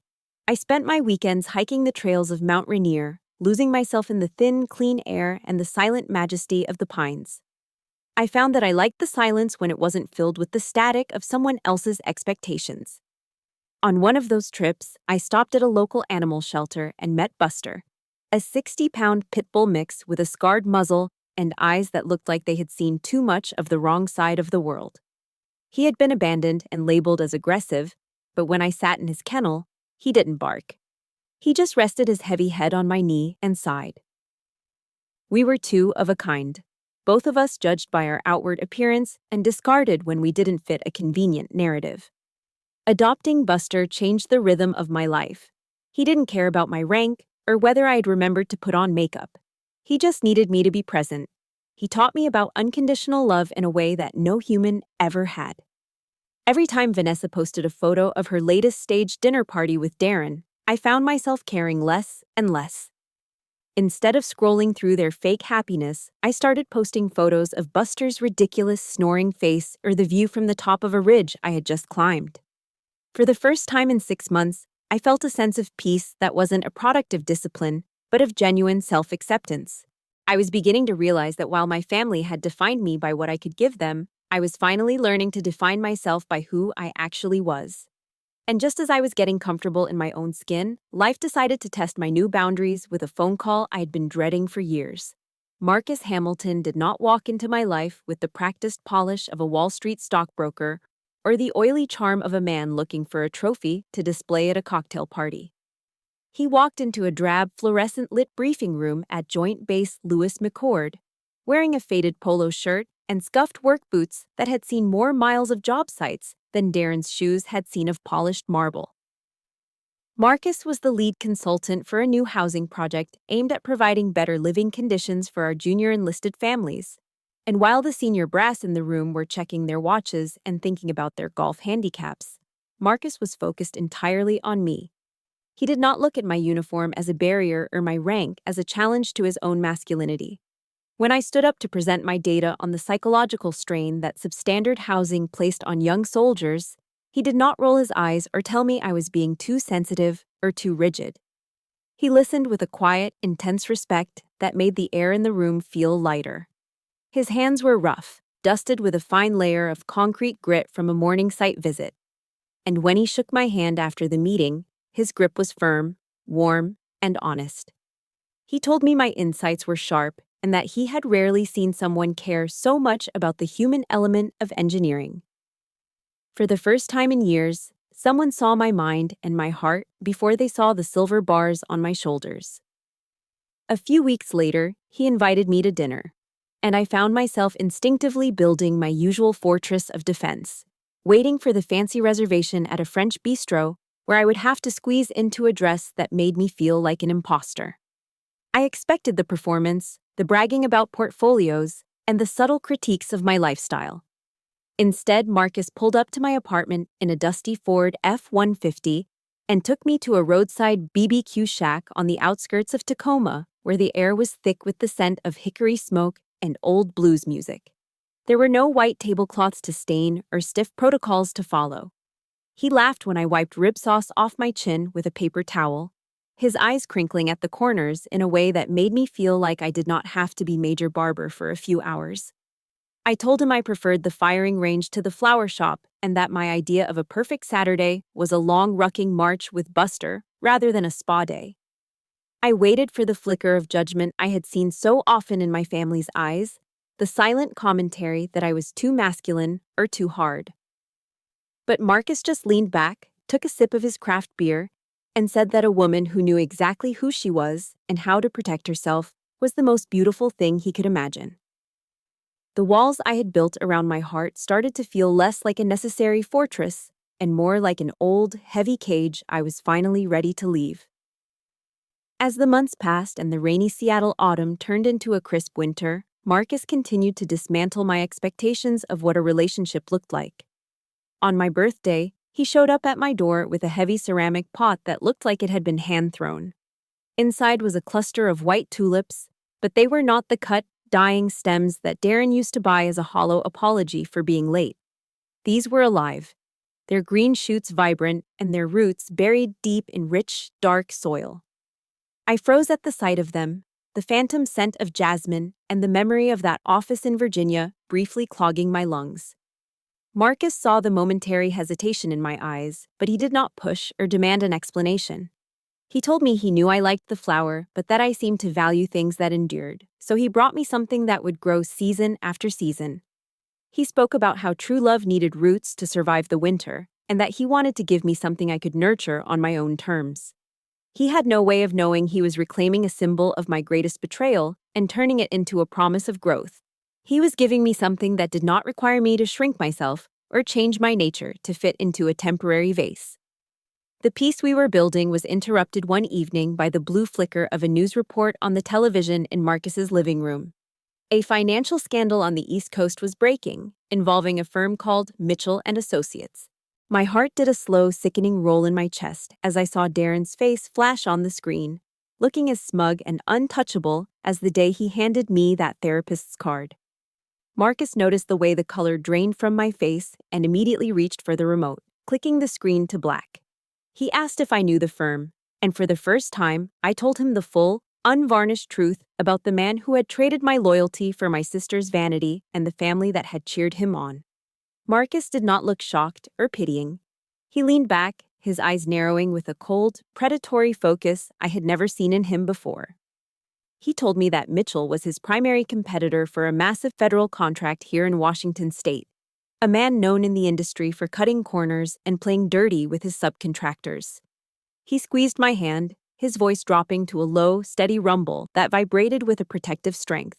I spent my weekends hiking the trails of Mount Rainier, losing myself in the thin, clean air and the silent majesty of the pines. I found that I liked the silence when it wasn't filled with the static of someone else's expectations. On one of those trips, I stopped at a local animal shelter and met Buster, a 60-pound pit bull mix with a scarred muzzle and eyes that looked like they had seen too much of the wrong side of the world. He had been abandoned and labeled as aggressive, but when I sat in his kennel, he didn't bark. He just rested his heavy head on my knee and sighed. We were two of a kind, both of us judged by our outward appearance and discarded when we didn't fit a convenient narrative. Adopting Buster changed the rhythm of my life. He didn't care about my rank or whether I had remembered to put on makeup. He just needed me to be present. He taught me about unconditional love in a way that no human ever had. Every time Vanessa posted a photo of her latest staged dinner party with Darren, I found myself caring less and less. Instead of scrolling through their fake happiness, I started posting photos of Buster's ridiculous snoring face or the view from the top of a ridge I had just climbed. For the first time in 6 months, I felt a sense of peace that wasn't a product of discipline, but of genuine self-acceptance. I was beginning to realize that while my family had defined me by what I could give them, I was finally learning to define myself by who I actually was. And just as I was getting comfortable in my own skin, life decided to test my new boundaries with a phone call I'd been dreading for years. Marcus Hamilton did not walk into my life with the practiced polish of a Wall Street stockbroker or the oily charm of a man looking for a trophy to display at a cocktail party. He walked into a drab, fluorescent-lit briefing room at Joint Base Lewis McChord, wearing a faded polo shirt and scuffed work boots that had seen more miles of job sites than Darren's shoes had seen of polished marble. Marcus was the lead consultant for a new housing project aimed at providing better living conditions for our junior enlisted families. And while the senior brass in the room were checking their watches and thinking about their golf handicaps, Marcus was focused entirely on me. He did not look at my uniform as a barrier or my rank as a challenge to his own masculinity. When I stood up to present my data on the psychological strain that substandard housing placed on young soldiers, he did not roll his eyes or tell me I was being too sensitive or too rigid. He listened with a quiet, intense respect that made the air in the room feel lighter. His hands were rough, dusted with a fine layer of concrete grit from a morning site visit. And when he shook my hand after the meeting, his grip was firm, warm, and honest. He told me my insights were sharp and that he had rarely seen someone care so much about the human element of engineering. For the first time in years, someone saw my mind and my heart before they saw the silver bars on my shoulders. A few weeks later, he invited me to dinner, and I found myself instinctively building my usual fortress of defense, waiting for the fancy reservation at a French bistro where I would have to squeeze into a dress that made me feel like an imposter. I expected the performance, the bragging about portfolios, and the subtle critiques of my lifestyle. Instead, Marcus pulled up to my apartment in a dusty Ford F-150 and took me to a roadside BBQ shack on the outskirts of Tacoma, where the air was thick with the scent of hickory smoke and old blues music. There were no white tablecloths to stain or stiff protocols to follow. He laughed when I wiped rib sauce off my chin with a paper towel, his eyes crinkling at the corners in a way that made me feel like I did not have to be Major Barber for a few hours. I told him I preferred the firing range to the flower shop and that my idea of a perfect Saturday was a long rucking march with Buster rather than a spa day. I waited for the flicker of judgment I had seen so often in my family's eyes, the silent commentary that I was too masculine or too hard. But Marcus just leaned back, took a sip of his craft beer, and said that a woman who knew exactly who she was and how to protect herself was the most beautiful thing he could imagine. The walls I had built around my heart started to feel less like a necessary fortress and more like an old, heavy cage I was finally ready to leave. As the months passed and the rainy Seattle autumn turned into a crisp winter, Marcus continued to dismantle my expectations of what a relationship looked like. On my birthday, he showed up at my door with a heavy ceramic pot that looked like it had been hand-thrown. Inside was a cluster of white tulips, but they were not the cut, dying stems that Darren used to buy as a hollow apology for being late. These were alive, their green shoots vibrant and their roots buried deep in rich, dark soil. I froze at the sight of them, the phantom scent of jasmine and the memory of that office in Virginia briefly clogging my lungs. Marcus saw the momentary hesitation in my eyes, but he did not push or demand an explanation. He told me he knew I liked the flower, but that I seemed to value things that endured, so he brought me something that would grow season after season. He spoke about how true love needed roots to survive the winter, and that he wanted to give me something I could nurture on my own terms. He had no way of knowing he was reclaiming a symbol of my greatest betrayal and turning it into a promise of growth. He was giving me something that did not require me to shrink myself or change my nature to fit into a temporary vase. The peace we were building was interrupted one evening by the blue flicker of a news report on the television in Marcus's living room. A financial scandal on the East Coast was breaking, involving a firm called Mitchell & Associates. My heart did a slow, sickening roll in my chest as I saw Darren's face flash on the screen, looking as smug and untouchable as the day he handed me that therapist's card. Marcus noticed the way the color drained from my face and immediately reached for the remote, clicking the screen to black. He asked if I knew the firm, and for the first time, I told him the full, unvarnished truth about the man who had traded my loyalty for my sister's vanity and the family that had cheered him on. Marcus did not look shocked or pitying. He leaned back, his eyes narrowing with a cold, predatory focus I had never seen in him before. He told me that Mitchell was his primary competitor for a massive federal contract here in Washington state, a man known in the industry for cutting corners and playing dirty with his subcontractors. He squeezed my hand, his voice dropping to a low, steady rumble that vibrated with a protective strength.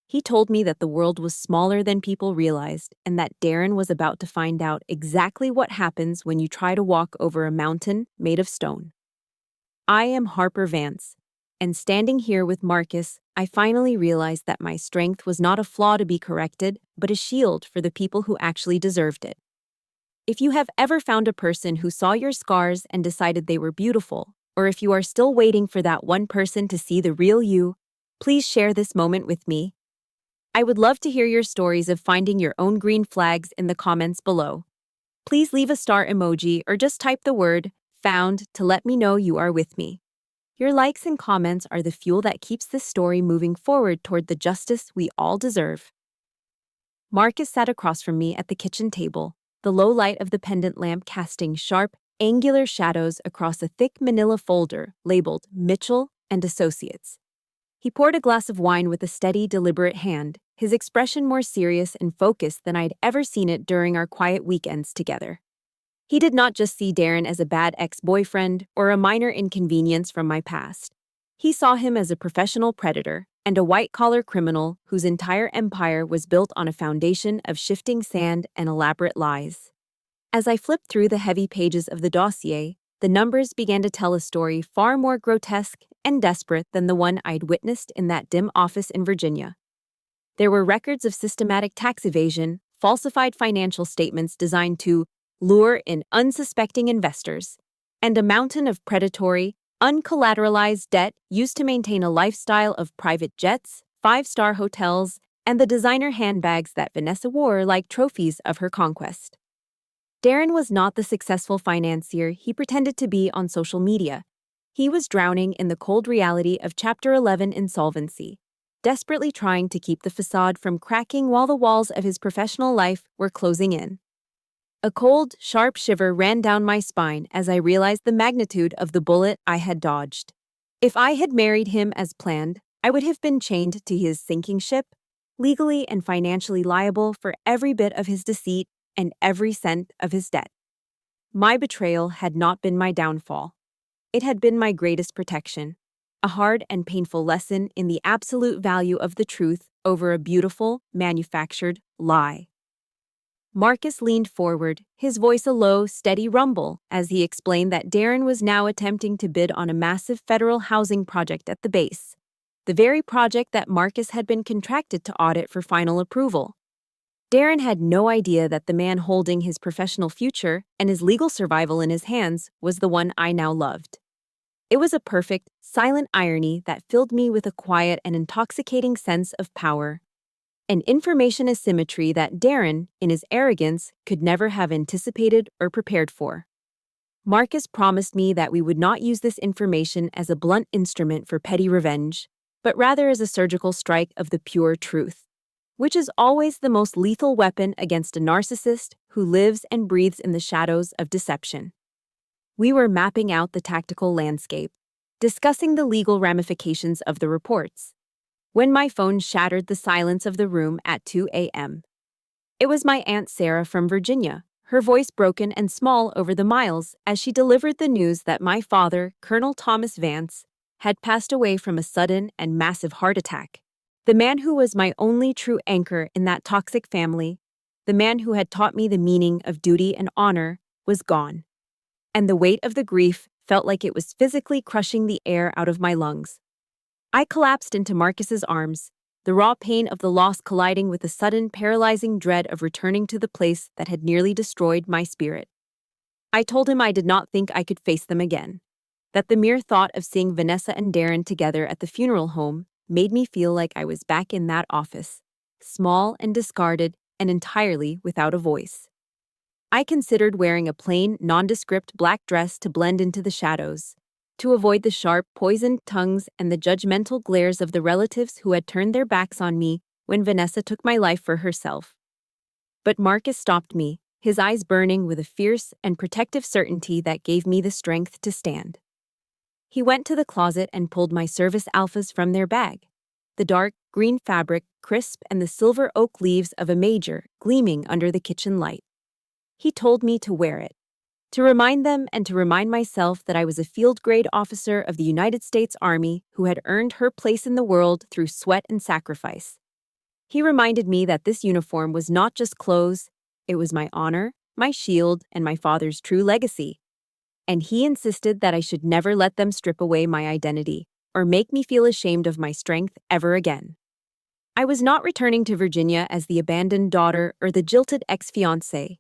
He told me that the world was smaller than people realized and that Darren was about to find out exactly what happens when you try to walk over a mountain made of stone. I am Harper Vance, and standing here with Marcus, I finally realized that my strength was not a flaw to be corrected, but a shield for the people who actually deserved it. If you have ever found a person who saw your scars and decided they were beautiful, or if you are still waiting for that one person to see the real you, please share this moment with me. I would love to hear your stories of finding your own green flags in the comments below. Please leave a star emoji or just type the word "found" to let me know you are with me. Your likes and comments are the fuel that keeps this story moving forward toward the justice we all deserve. Marcus sat across from me at the kitchen table, the low light of the pendant lamp casting sharp, angular shadows across a thick manila folder labeled Mitchell and Associates. He poured a glass of wine with a steady, deliberate hand, his expression more serious and focused than I'd ever seen it during our quiet weekends together. He did not just see Darren as a bad ex-boyfriend or a minor inconvenience from my past. He saw him as a professional predator and a white-collar criminal whose entire empire was built on a foundation of shifting sand and elaborate lies. As I flipped through the heavy pages of the dossier, the numbers began to tell a story far more grotesque and desperate than the one I'd witnessed in that dim office in Virginia. There were records of systematic tax evasion, falsified financial statements designed to lure in unsuspecting investors, and a mountain of predatory, uncollateralized debt used to maintain a lifestyle of private jets, five-star hotels, and the designer handbags that Vanessa wore like trophies of her conquest. Darren was not the successful financier he pretended to be on social media. He was drowning in the cold reality of Chapter 11 insolvency, desperately trying to keep the facade from cracking while the walls of his professional life were closing in. A cold, sharp shiver ran down my spine as I realized the magnitude of the bullet I had dodged. If I had married him as planned, I would have been chained to his sinking ship, legally and financially liable for every bit of his deceit and every cent of his debt. My betrayal had not been my downfall. It had been my greatest protection, a hard and painful lesson in the absolute value of the truth over a beautiful, manufactured lie. Marcus leaned forward, his voice a low, steady rumble, as he explained that Darren was now attempting to bid on a massive federal housing project at the base, the very project that Marcus had been contracted to audit for final approval. Darren had no idea that the man holding his professional future and his legal survival in his hands was the one I now loved. It was a perfect, silent irony that filled me with a quiet and intoxicating sense of power. An information asymmetry that Darren, in his arrogance, could never have anticipated or prepared for. Marcus promised me that we would not use this information as a blunt instrument for petty revenge, but rather as a surgical strike of the pure truth, which is always the most lethal weapon against a narcissist who lives and breathes in the shadows of deception. We were mapping out the tactical landscape, discussing the legal ramifications of the reports, when my phone shattered the silence of the room at 2 a.m. It was my Aunt Sarah from Virginia, her voice broken and small over the miles as she delivered the news that my father, Colonel Thomas Vance, had passed away from a sudden and massive heart attack. The man who was my only true anchor in that toxic family, the man who had taught me the meaning of duty and honor, was gone. And the weight of the grief felt like it was physically crushing the air out of my lungs. I collapsed into Marcus's arms, the raw pain of the loss colliding with the sudden paralyzing dread of returning to the place that had nearly destroyed my spirit. I told him I did not think I could face them again, that the mere thought of seeing Vanessa and Darren together at the funeral home made me feel like I was back in that office, small and discarded and entirely without a voice. I considered wearing a plain, nondescript black dress to blend into the shadows, to avoid the sharp, poisoned tongues and the judgmental glares of the relatives who had turned their backs on me when Vanessa took my life for herself. But Marcus stopped me, his eyes burning with a fierce and protective certainty that gave me the strength to stand. He went to the closet and pulled my service alphas from their bag, the dark green fabric crisp and the silver oak leaves of a major gleaming under the kitchen light. He told me to wear it, to remind them and to remind myself that I was a field-grade officer of the United States Army who had earned her place in the world through sweat and sacrifice. He reminded me that this uniform was not just clothes, it was my honor, my shield, and my father's true legacy. And he insisted that I should never let them strip away my identity or make me feel ashamed of my strength ever again. I was not returning to Virginia as the abandoned daughter or the jilted ex-fiancé.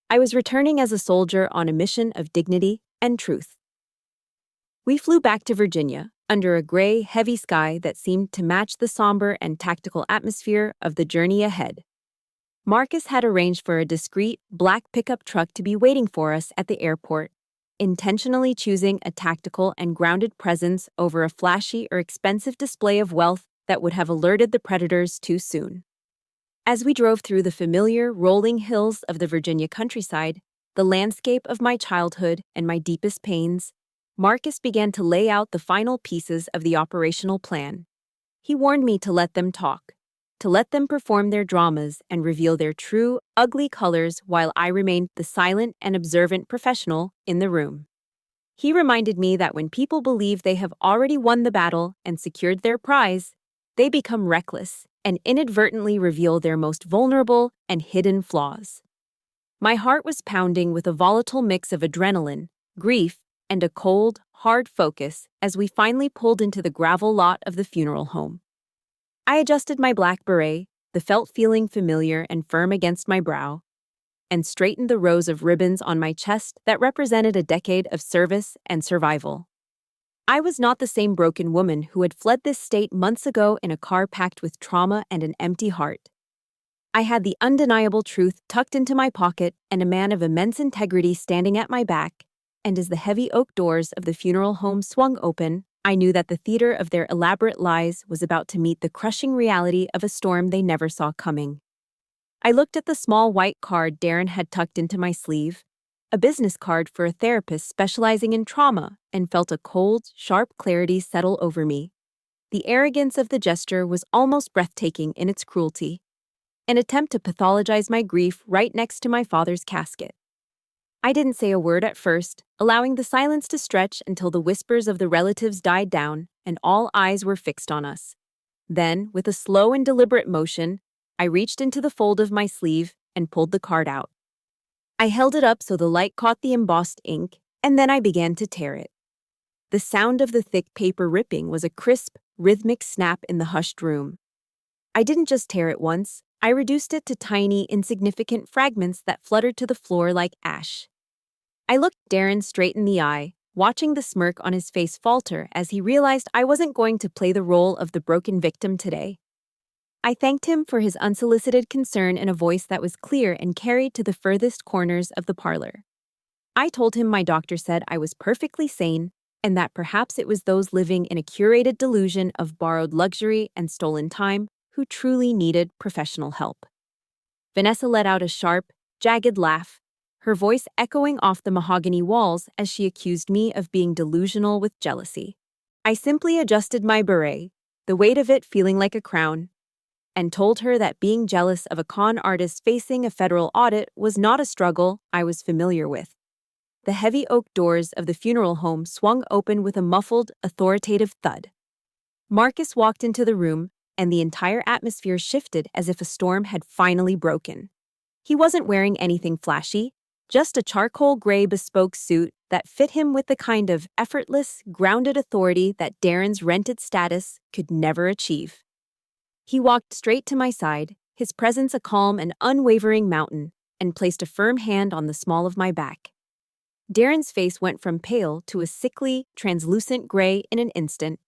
I was returning as a soldier on a mission of dignity and truth. We flew back to Virginia under a gray, heavy sky that seemed to match the somber and tactical atmosphere of the journey ahead. Marcus had arranged for a discreet, black pickup truck to be waiting for us at the airport, intentionally choosing a tactical and grounded presence over a flashy or expensive display of wealth that would have alerted the predators too soon. As we drove through the familiar, rolling hills of the Virginia countryside, the landscape of my childhood and my deepest pains, Marcus began to lay out the final pieces of the operational plan. He warned me to let them talk, to let them perform their dramas and reveal their true, ugly colors while I remained the silent and observant professional in the room. He reminded me that when people believe they have already won the battle and secured their prize, they become reckless and inadvertently reveal their most vulnerable and hidden flaws. My heart was pounding with a volatile mix of adrenaline, grief, and a cold, hard focus as we finally pulled into the gravel lot of the funeral home. I adjusted my black beret, the felt feeling familiar and firm against my brow, and straightened the rows of ribbons on my chest that represented a decade of service and survival. I was not the same broken woman who had fled this state months ago in a car packed with trauma and an empty heart. I had the undeniable truth tucked into my pocket and a man of immense integrity standing at my back, and as the heavy oak doors of the funeral home swung open, I knew that the theater of their elaborate lies was about to meet the crushing reality of a storm they never saw coming. I looked at the small white card Darren had tucked into my sleeve, a business card for a therapist specializing in trauma, and felt a cold, sharp clarity settle over me. The arrogance of the gesture was almost breathtaking in its cruelty, an attempt to pathologize my grief right next to my father's casket. I didn't say a word at first, allowing the silence to stretch until the whispers of the relatives died down and all eyes were fixed on us. Then, with a slow and deliberate motion, I reached into the fold of my sleeve and pulled the card out. I held it up so the light caught the embossed ink, and then I began to tear it. The sound of the thick paper ripping was a crisp, rhythmic snap in the hushed room. I didn't just tear it once, I reduced it to tiny, insignificant fragments that fluttered to the floor like ash. I looked Darren straight in the eye, watching the smirk on his face falter as he realized I wasn't going to play the role of the broken victim today. I thanked him for his unsolicited concern in a voice that was clear and carried to the furthest corners of the parlor. I told him my doctor said I was perfectly sane and that perhaps it was those living in a curated delusion of borrowed luxury and stolen time who truly needed professional help. Vanessa let out a sharp, jagged laugh, her voice echoing off the mahogany walls as she accused me of being delusional with jealousy. I simply adjusted my beret, the weight of it feeling like a crown, and told her that being jealous of a con artist facing a federal audit was not a struggle I was familiar with. The heavy oak doors of the funeral home swung open with a muffled, authoritative thud. Marcus walked into the room, and the entire atmosphere shifted as if a storm had finally broken. He wasn't wearing anything flashy, just a charcoal gray bespoke suit that fit him with the kind of effortless, grounded authority that Darren's rented status could never achieve. He walked straight to my side, his presence a calm and unwavering mountain, and placed a firm hand on the small of my back. Darren's face went from pale to a sickly, translucent gray in an instant.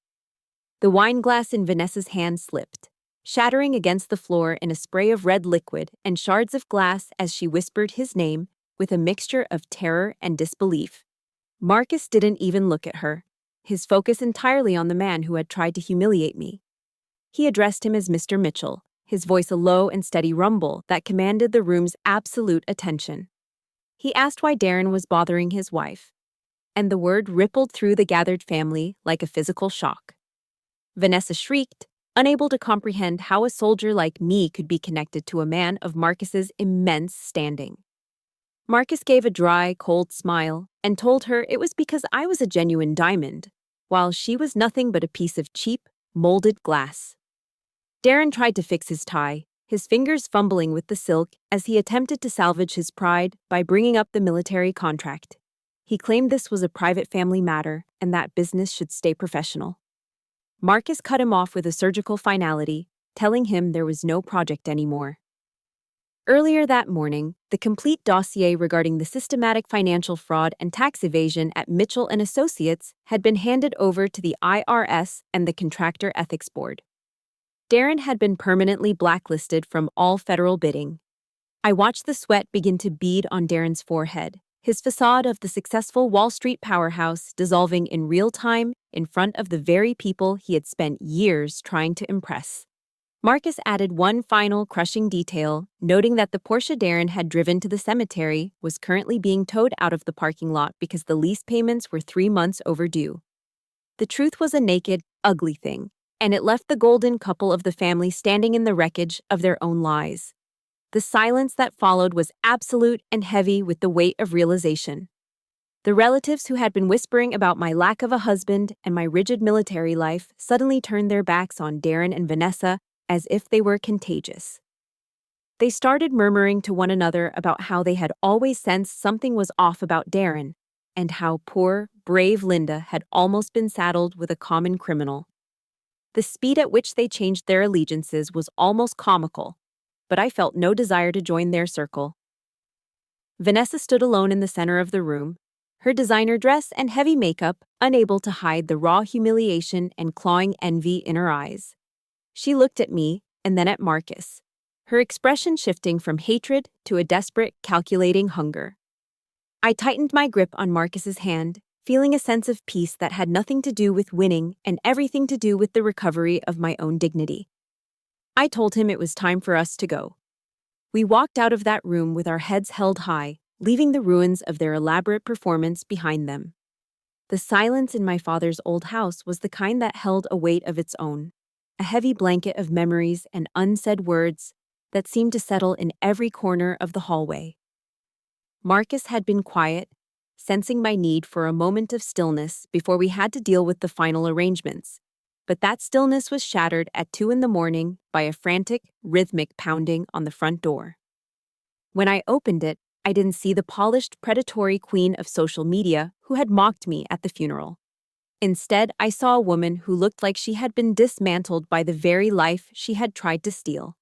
The wine glass in Vanessa's hand slipped, shattering against the floor in a spray of red liquid and shards of glass as she whispered his name with a mixture of terror and disbelief. Marcus didn't even look at her, his focus entirely on the man who had tried to humiliate me. He addressed him as Mr. Mitchell, his voice a low and steady rumble that commanded the room's absolute attention. He asked why Darren was bothering his wife, and the word rippled through the gathered family like a physical shock. Vanessa shrieked, unable to comprehend how a soldier like me could be connected to a man of Marcus's immense standing. Marcus gave a dry, cold smile and told her it was because I was a genuine diamond, while she was nothing but a piece of cheap, molded glass. Darren tried to fix his tie, his fingers fumbling with the silk as he attempted to salvage his pride by bringing up the military contract. He claimed this was a private family matter and that business should stay professional. Marcus cut him off with a surgical finality, telling him there was no project anymore. Earlier that morning, the complete dossier regarding the systematic financial fraud and tax evasion at Mitchell & Associates had been handed over to the IRS and the Contractor Ethics Board. Darren had been permanently blacklisted from all federal bidding. I watched the sweat begin to bead on Darren's forehead, his facade of the successful Wall Street powerhouse dissolving in real time in front of the very people he had spent years trying to impress. Marcus added one final crushing detail, noting that the Porsche Darren had driven to the cemetery was currently being towed out of the parking lot because the lease payments were 3 months overdue. The truth was a naked, ugly thing, and it left the golden couple of the family standing in the wreckage of their own lies. The silence that followed was absolute and heavy with the weight of realization. The relatives who had been whispering about my lack of a husband and my rigid military life suddenly turned their backs on Darren and Vanessa as if they were contagious. They started murmuring to one another about how they had always sensed something was off about Darren, and how poor, brave Linda had almost been saddled with a common criminal. The speed at which they changed their allegiances was almost comical, but I felt no desire to join their circle. Vanessa stood alone in the center of the room, her designer dress and heavy makeup unable to hide the raw humiliation and clawing envy in her eyes. She looked at me and then at Marcus, her expression shifting from hatred to a desperate, calculating hunger. I tightened my grip on Marcus's hand, feeling a sense of peace that had nothing to do with winning and everything to do with the recovery of my own dignity. I told him it was time for us to go. We walked out of that room with our heads held high, leaving the ruins of their elaborate performance behind them. The silence in my father's old house was the kind that held a weight of its own, a heavy blanket of memories and unsaid words that seemed to settle in every corner of the hallway. Marcus had been quiet, sensing my need for a moment of stillness before we had to deal with the final arrangements. But that stillness was shattered at 2 a.m. by a frantic, rhythmic pounding on the front door. When I opened it, I didn't see the polished, predatory queen of social media who had mocked me at the funeral. Instead, I saw a woman who looked like she had been dismantled by the very life she had tried to steal.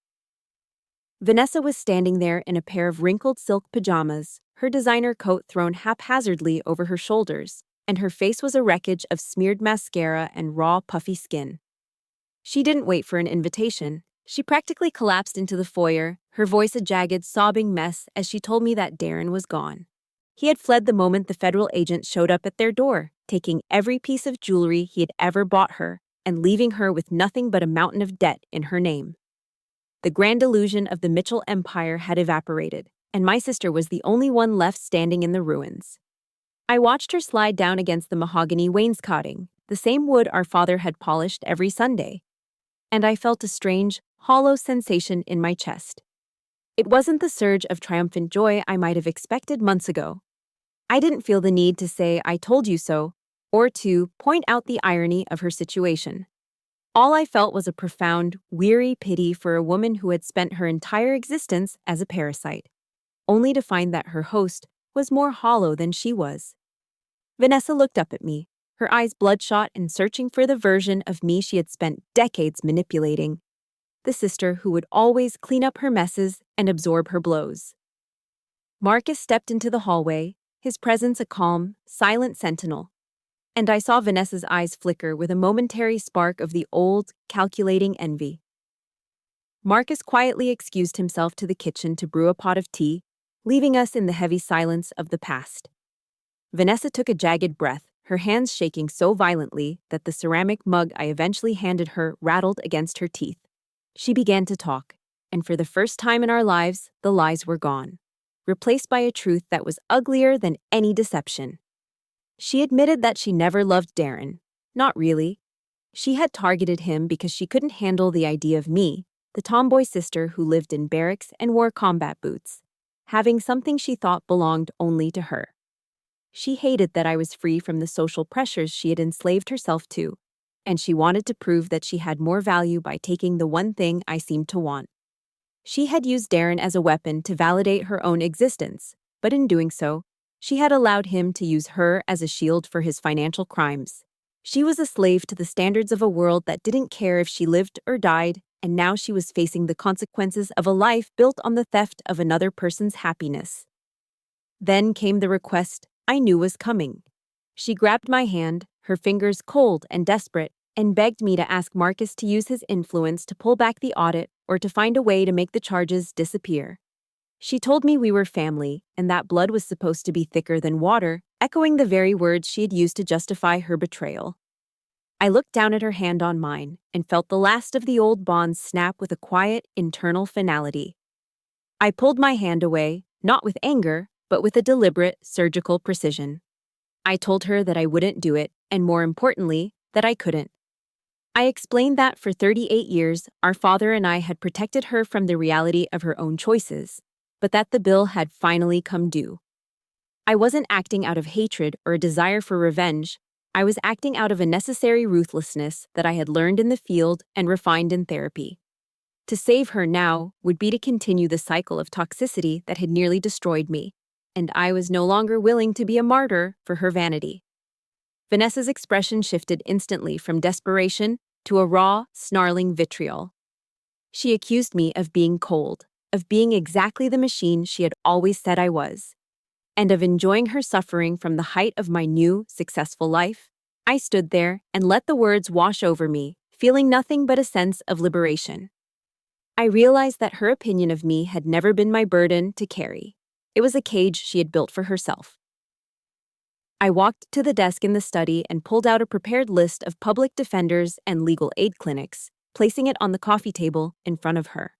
Vanessa was standing there in a pair of wrinkled silk pajamas, her designer coat thrown haphazardly over her shoulders, and her face was a wreckage of smeared mascara and raw, puffy skin. She didn't wait for an invitation. She practically collapsed into the foyer, her voice a jagged, sobbing mess as she told me that Darren was gone. He had fled the moment the federal agent showed up at their door, taking every piece of jewelry he had ever bought her and leaving her with nothing but a mountain of debt in her name. The grand illusion of the Mitchell Empire had evaporated, and my sister was the only one left standing in the ruins. I watched her slide down against the mahogany wainscoting, the same wood our father had polished every Sunday, and I felt a strange, hollow sensation in my chest. It wasn't the surge of triumphant joy I might have expected months ago. I didn't feel the need to say "I told you so," or to point out the irony of her situation. All I felt was a profound, weary pity for a woman who had spent her entire existence as a parasite, only to find that her host was more hollow than she was. Vanessa looked up at me, her eyes bloodshot and searching for the version of me she had spent decades manipulating, the sister who would always clean up her messes and absorb her blows. Marcus stepped into the hallway, his presence a calm, silent sentinel, and I saw Vanessa's eyes flicker with a momentary spark of the old, calculating envy. Marcus quietly excused himself to the kitchen to brew a pot of tea, leaving us in the heavy silence of the past. Vanessa took a jagged breath, her hands shaking so violently that the ceramic mug I eventually handed her rattled against her teeth. She began to talk, and for the first time in our lives, the lies were gone, replaced by a truth that was uglier than any deception. She admitted that she never loved Darren. Not really. She had targeted him because she couldn't handle the idea of me, the tomboy sister who lived in barracks and wore combat boots, having something she thought belonged only to her. She hated that I was free from the social pressures she had enslaved herself to, and she wanted to prove that she had more value by taking the one thing I seemed to want. She had used Darren as a weapon to validate her own existence, but in doing so, she had allowed him to use her as a shield for his financial crimes. She was a slave to the standards of a world that didn't care if she lived or died, and now she was facing the consequences of a life built on the theft of another person's happiness. Then came the request I knew was coming. She grabbed my hand, her fingers cold and desperate, and begged me to ask Marcus to use his influence to pull back the audit or to find a way to make the charges disappear. She told me we were family, and that blood was supposed to be thicker than water, echoing the very words she had used to justify her betrayal. I looked down at her hand on mine and felt the last of the old bonds snap with a quiet, internal finality. I pulled my hand away, not with anger, but with a deliberate, surgical precision. I told her that I wouldn't do it, and more importantly, that I couldn't. I explained that for 38 years, our father and I had protected her from the reality of her own choices, but that the bill had finally come due. I wasn't acting out of hatred or a desire for revenge. I was acting out of a necessary ruthlessness that I had learned in the field and refined in therapy. To save her now would be to continue the cycle of toxicity that had nearly destroyed me, and I was no longer willing to be a martyr for her vanity. Vanessa's expression shifted instantly from desperation to a raw, snarling vitriol. She accused me of being cold, of being exactly the machine she had always said I was, and of enjoying her suffering from the height of my new, successful life. I stood there and let the words wash over me, feeling nothing but a sense of liberation. I realized that her opinion of me had never been my burden to carry. It was a cage she had built for herself. I walked to the desk in the study and pulled out a prepared list of public defenders and legal aid clinics, placing it on the coffee table in front of her.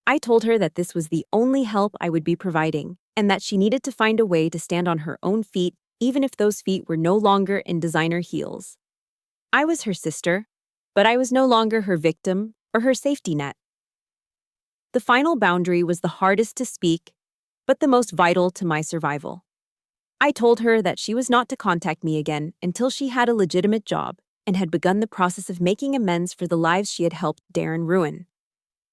I told her that this was the only help I would be providing, and that she needed to find a way to stand on her own feet, even if those feet were no longer in designer heels. I was her sister, but I was no longer her victim or her safety net. The final boundary was the hardest to speak, but the most vital to my survival. I told her that she was not to contact me again until she had a legitimate job and had begun the process of making amends for the lives she had helped Darren ruin.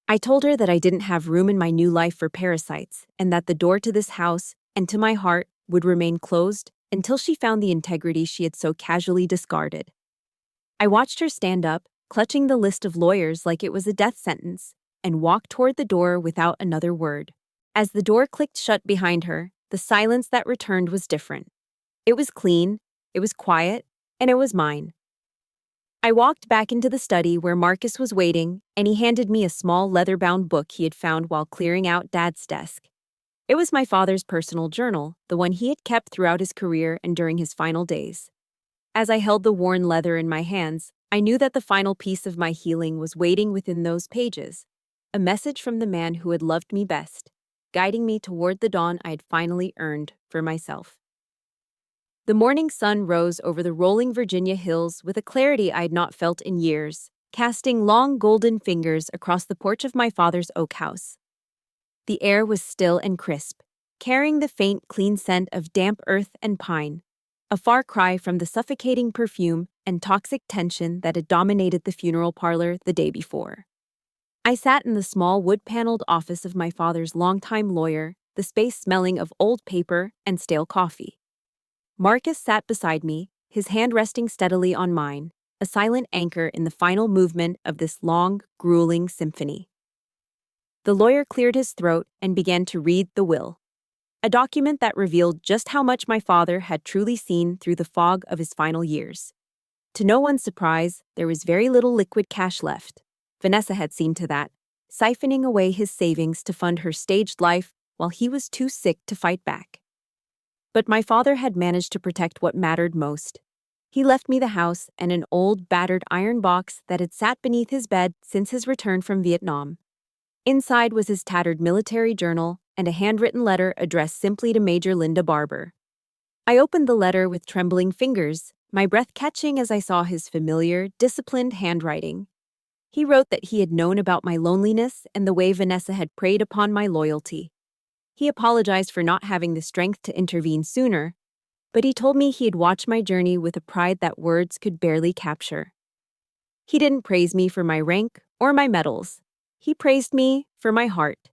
I told her that I didn't have room in my new life for parasites and that the door to this house and to my heart would remain closed until she found the integrity she had so casually discarded. I watched her stand up, clutching the list of lawyers like it was a death sentence, and walk toward the door without another word. As the door clicked shut behind her, the silence that returned was different. It was clean, it was quiet, and it was mine. I walked back into the study where Marcus was waiting, and he handed me a small leather-bound book he had found while clearing out Dad's desk. It was my father's personal journal, the one he had kept throughout his career and during his final days. As I held the worn leather in my hands, I knew that the final piece of my healing was waiting within those pages, a message from the man who had loved me best, guiding me toward the dawn I had finally earned for myself. The morning sun rose over the rolling Virginia hills with a clarity I had not felt in years, casting long golden fingers across the porch of my father's oak house. The air was still and crisp, carrying the faint, clean scent of damp earth and pine, a far cry from the suffocating perfume and toxic tension that had dominated the funeral parlor the day before. I sat in the small wood-paneled office of my father's longtime lawyer, the space smelling of old paper and stale coffee. Marcus sat beside me, his hand resting steadily on mine, a silent anchor in the final movement of this long, grueling symphony. The lawyer cleared his throat and began to read the will, a document that revealed just how much my father had truly seen through the fog of his final years. To no one's surprise, there was very little liquid cash left. Vanessa had seen to that, siphoning away his savings to fund her staged life while he was too sick to fight back. But my father had managed to protect what mattered most. He left me the house and an old, battered iron box that had sat beneath his bed since his return from Vietnam. Inside was his tattered military journal and a handwritten letter addressed simply to Major Linda Barber. I opened the letter with trembling fingers, my breath catching as I saw his familiar, disciplined handwriting. He wrote that he had known about my loneliness and the way Vanessa had preyed upon my loyalty. He apologized for not having the strength to intervene sooner, but he told me he had watched my journey with a pride that words could barely capture. He didn't praise me for my rank or my medals. He praised me for my heart.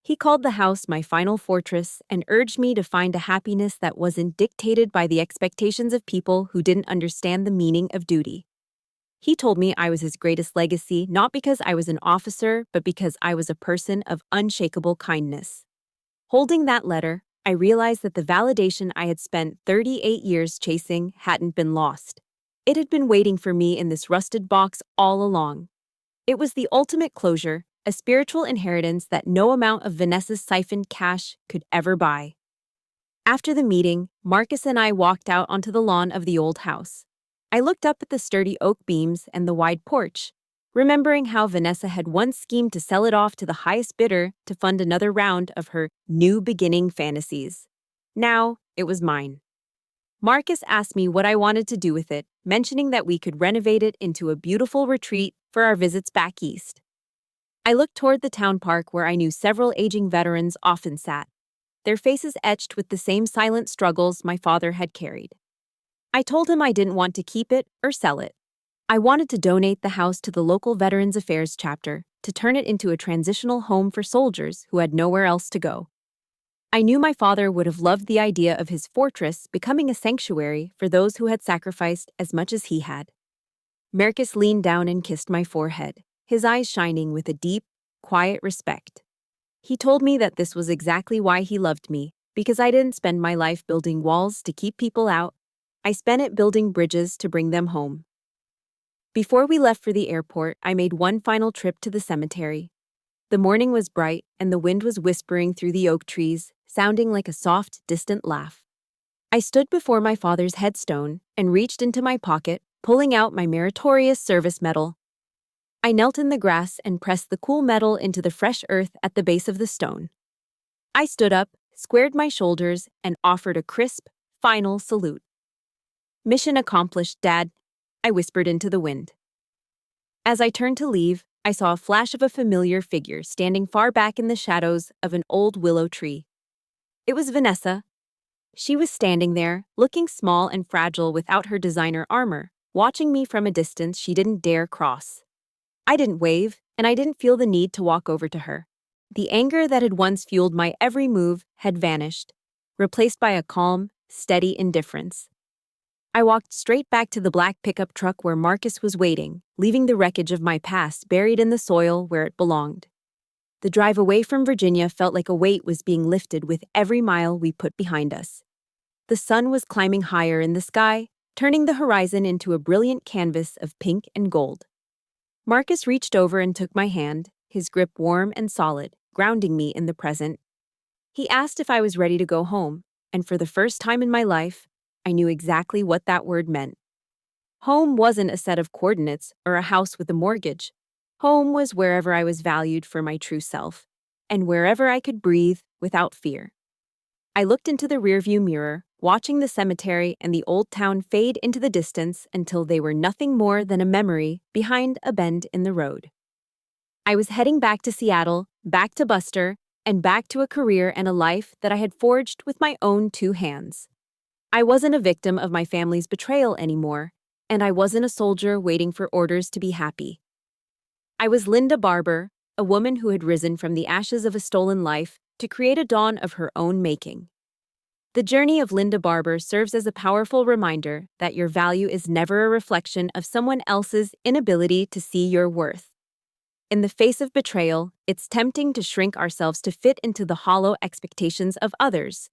He called the house my final fortress and urged me to find a happiness that wasn't dictated by the expectations of people who didn't understand the meaning of duty. He told me I was his greatest legacy, not because I was an officer, but because I was a person of unshakable kindness. Holding that letter, I realized that the validation I had spent 38 years chasing hadn't been lost. It had been waiting for me in this rusted box all along. It was the ultimate closure, a spiritual inheritance that no amount of Vanessa's siphoned cash could ever buy. After the meeting, Marcus and I walked out onto the lawn of the old house. I looked up at the sturdy oak beams and the wide porch, remembering how Vanessa had once schemed to sell it off to the highest bidder to fund another round of her new beginning fantasies. Now, it was mine. Marcus asked me what I wanted to do with it, mentioning that we could renovate it into a beautiful retreat for our visits back east. I looked toward the town park where I knew several aging veterans often sat, their faces etched with the same silent struggles my father had carried. I told him I didn't want to keep it or sell it. I wanted to donate the house to the local Veterans Affairs chapter to turn it into a transitional home for soldiers who had nowhere else to go. I knew my father would have loved the idea of his fortress becoming a sanctuary for those who had sacrificed as much as he had. Marcus leaned down and kissed my forehead, his eyes shining with a deep, quiet respect. He told me that this was exactly why he loved me, because I didn't spend my life building walls to keep people out. I spent it building bridges to bring them home. Before we left for the airport, I made one final trip to the cemetery. The morning was bright, and the wind was whispering through the oak trees, sounding like a soft, distant laugh. I stood before my father's headstone and reached into my pocket, pulling out my meritorious service medal. I knelt in the grass and pressed the cool metal into the fresh earth at the base of the stone. I stood up, squared my shoulders, and offered a crisp, final salute. "Mission accomplished, Dad," I whispered into the wind. As I turned to leave, I saw a flash of a familiar figure standing far back in the shadows of an old willow tree. It was Vanessa. She was standing there, looking small and fragile without her designer armor, watching me from a distance she didn't dare cross. I didn't wave, and I didn't feel the need to walk over to her. The anger that had once fueled my every move had vanished, replaced by a calm, steady indifference. I walked straight back to the black pickup truck where Marcus was waiting, leaving the wreckage of my past buried in the soil where it belonged. The drive away from Virginia felt like a weight was being lifted with every mile we put behind us. The sun was climbing higher in the sky, turning the horizon into a brilliant canvas of pink and gold. Marcus reached over and took my hand, his grip warm and solid, grounding me in the present. He asked if I was ready to go home, and for the first time in my life, I knew exactly what that word meant. Home wasn't a set of coordinates or a house with a mortgage. Home was wherever I was valued for my true self, and wherever I could breathe without fear. I looked into the rearview mirror, watching the cemetery and the old town fade into the distance until they were nothing more than a memory behind a bend in the road. I was heading back to Seattle, back to Buster, and back to a career and a life that I had forged with my own two hands. I wasn't a victim of my family's betrayal anymore, and I wasn't a soldier waiting for orders to be happy. I was Linda Barber, a woman who had risen from the ashes of a stolen life to create a dawn of her own making. The journey of Linda Barber serves as a powerful reminder that your value is never a reflection of someone else's inability to see your worth. In the face of betrayal, it's tempting to shrink ourselves to fit into the hollow expectations of others.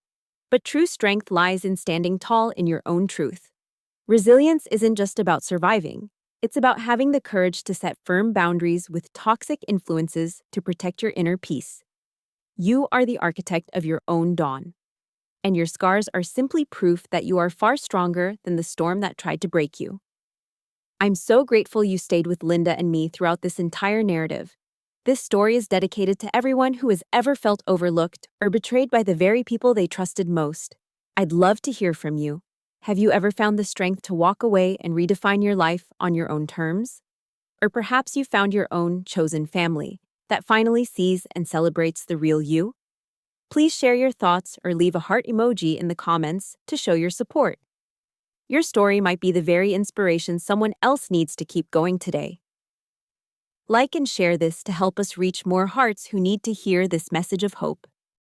But true strength lies in standing tall in your own truth. Resilience isn't just about surviving. It's about having the courage to set firm boundaries with toxic influences to protect your inner peace. You are the architect of your own dawn, and your scars are simply proof that you are far stronger than the storm that tried to break you. I'm so grateful you stayed with Linda and me throughout this entire narrative. This story is dedicated to everyone who has ever felt overlooked or betrayed by the very people they trusted most. I'd love to hear from you. Have you ever found the strength to walk away and redefine your life on your own terms? Or perhaps you found your own chosen family that finally sees and celebrates the real you? Please share your thoughts or leave a heart emoji in the comments to show your support. Your story might be the very inspiration someone else needs to keep going today. Like and share this to help us reach more hearts who need to hear this message of hope.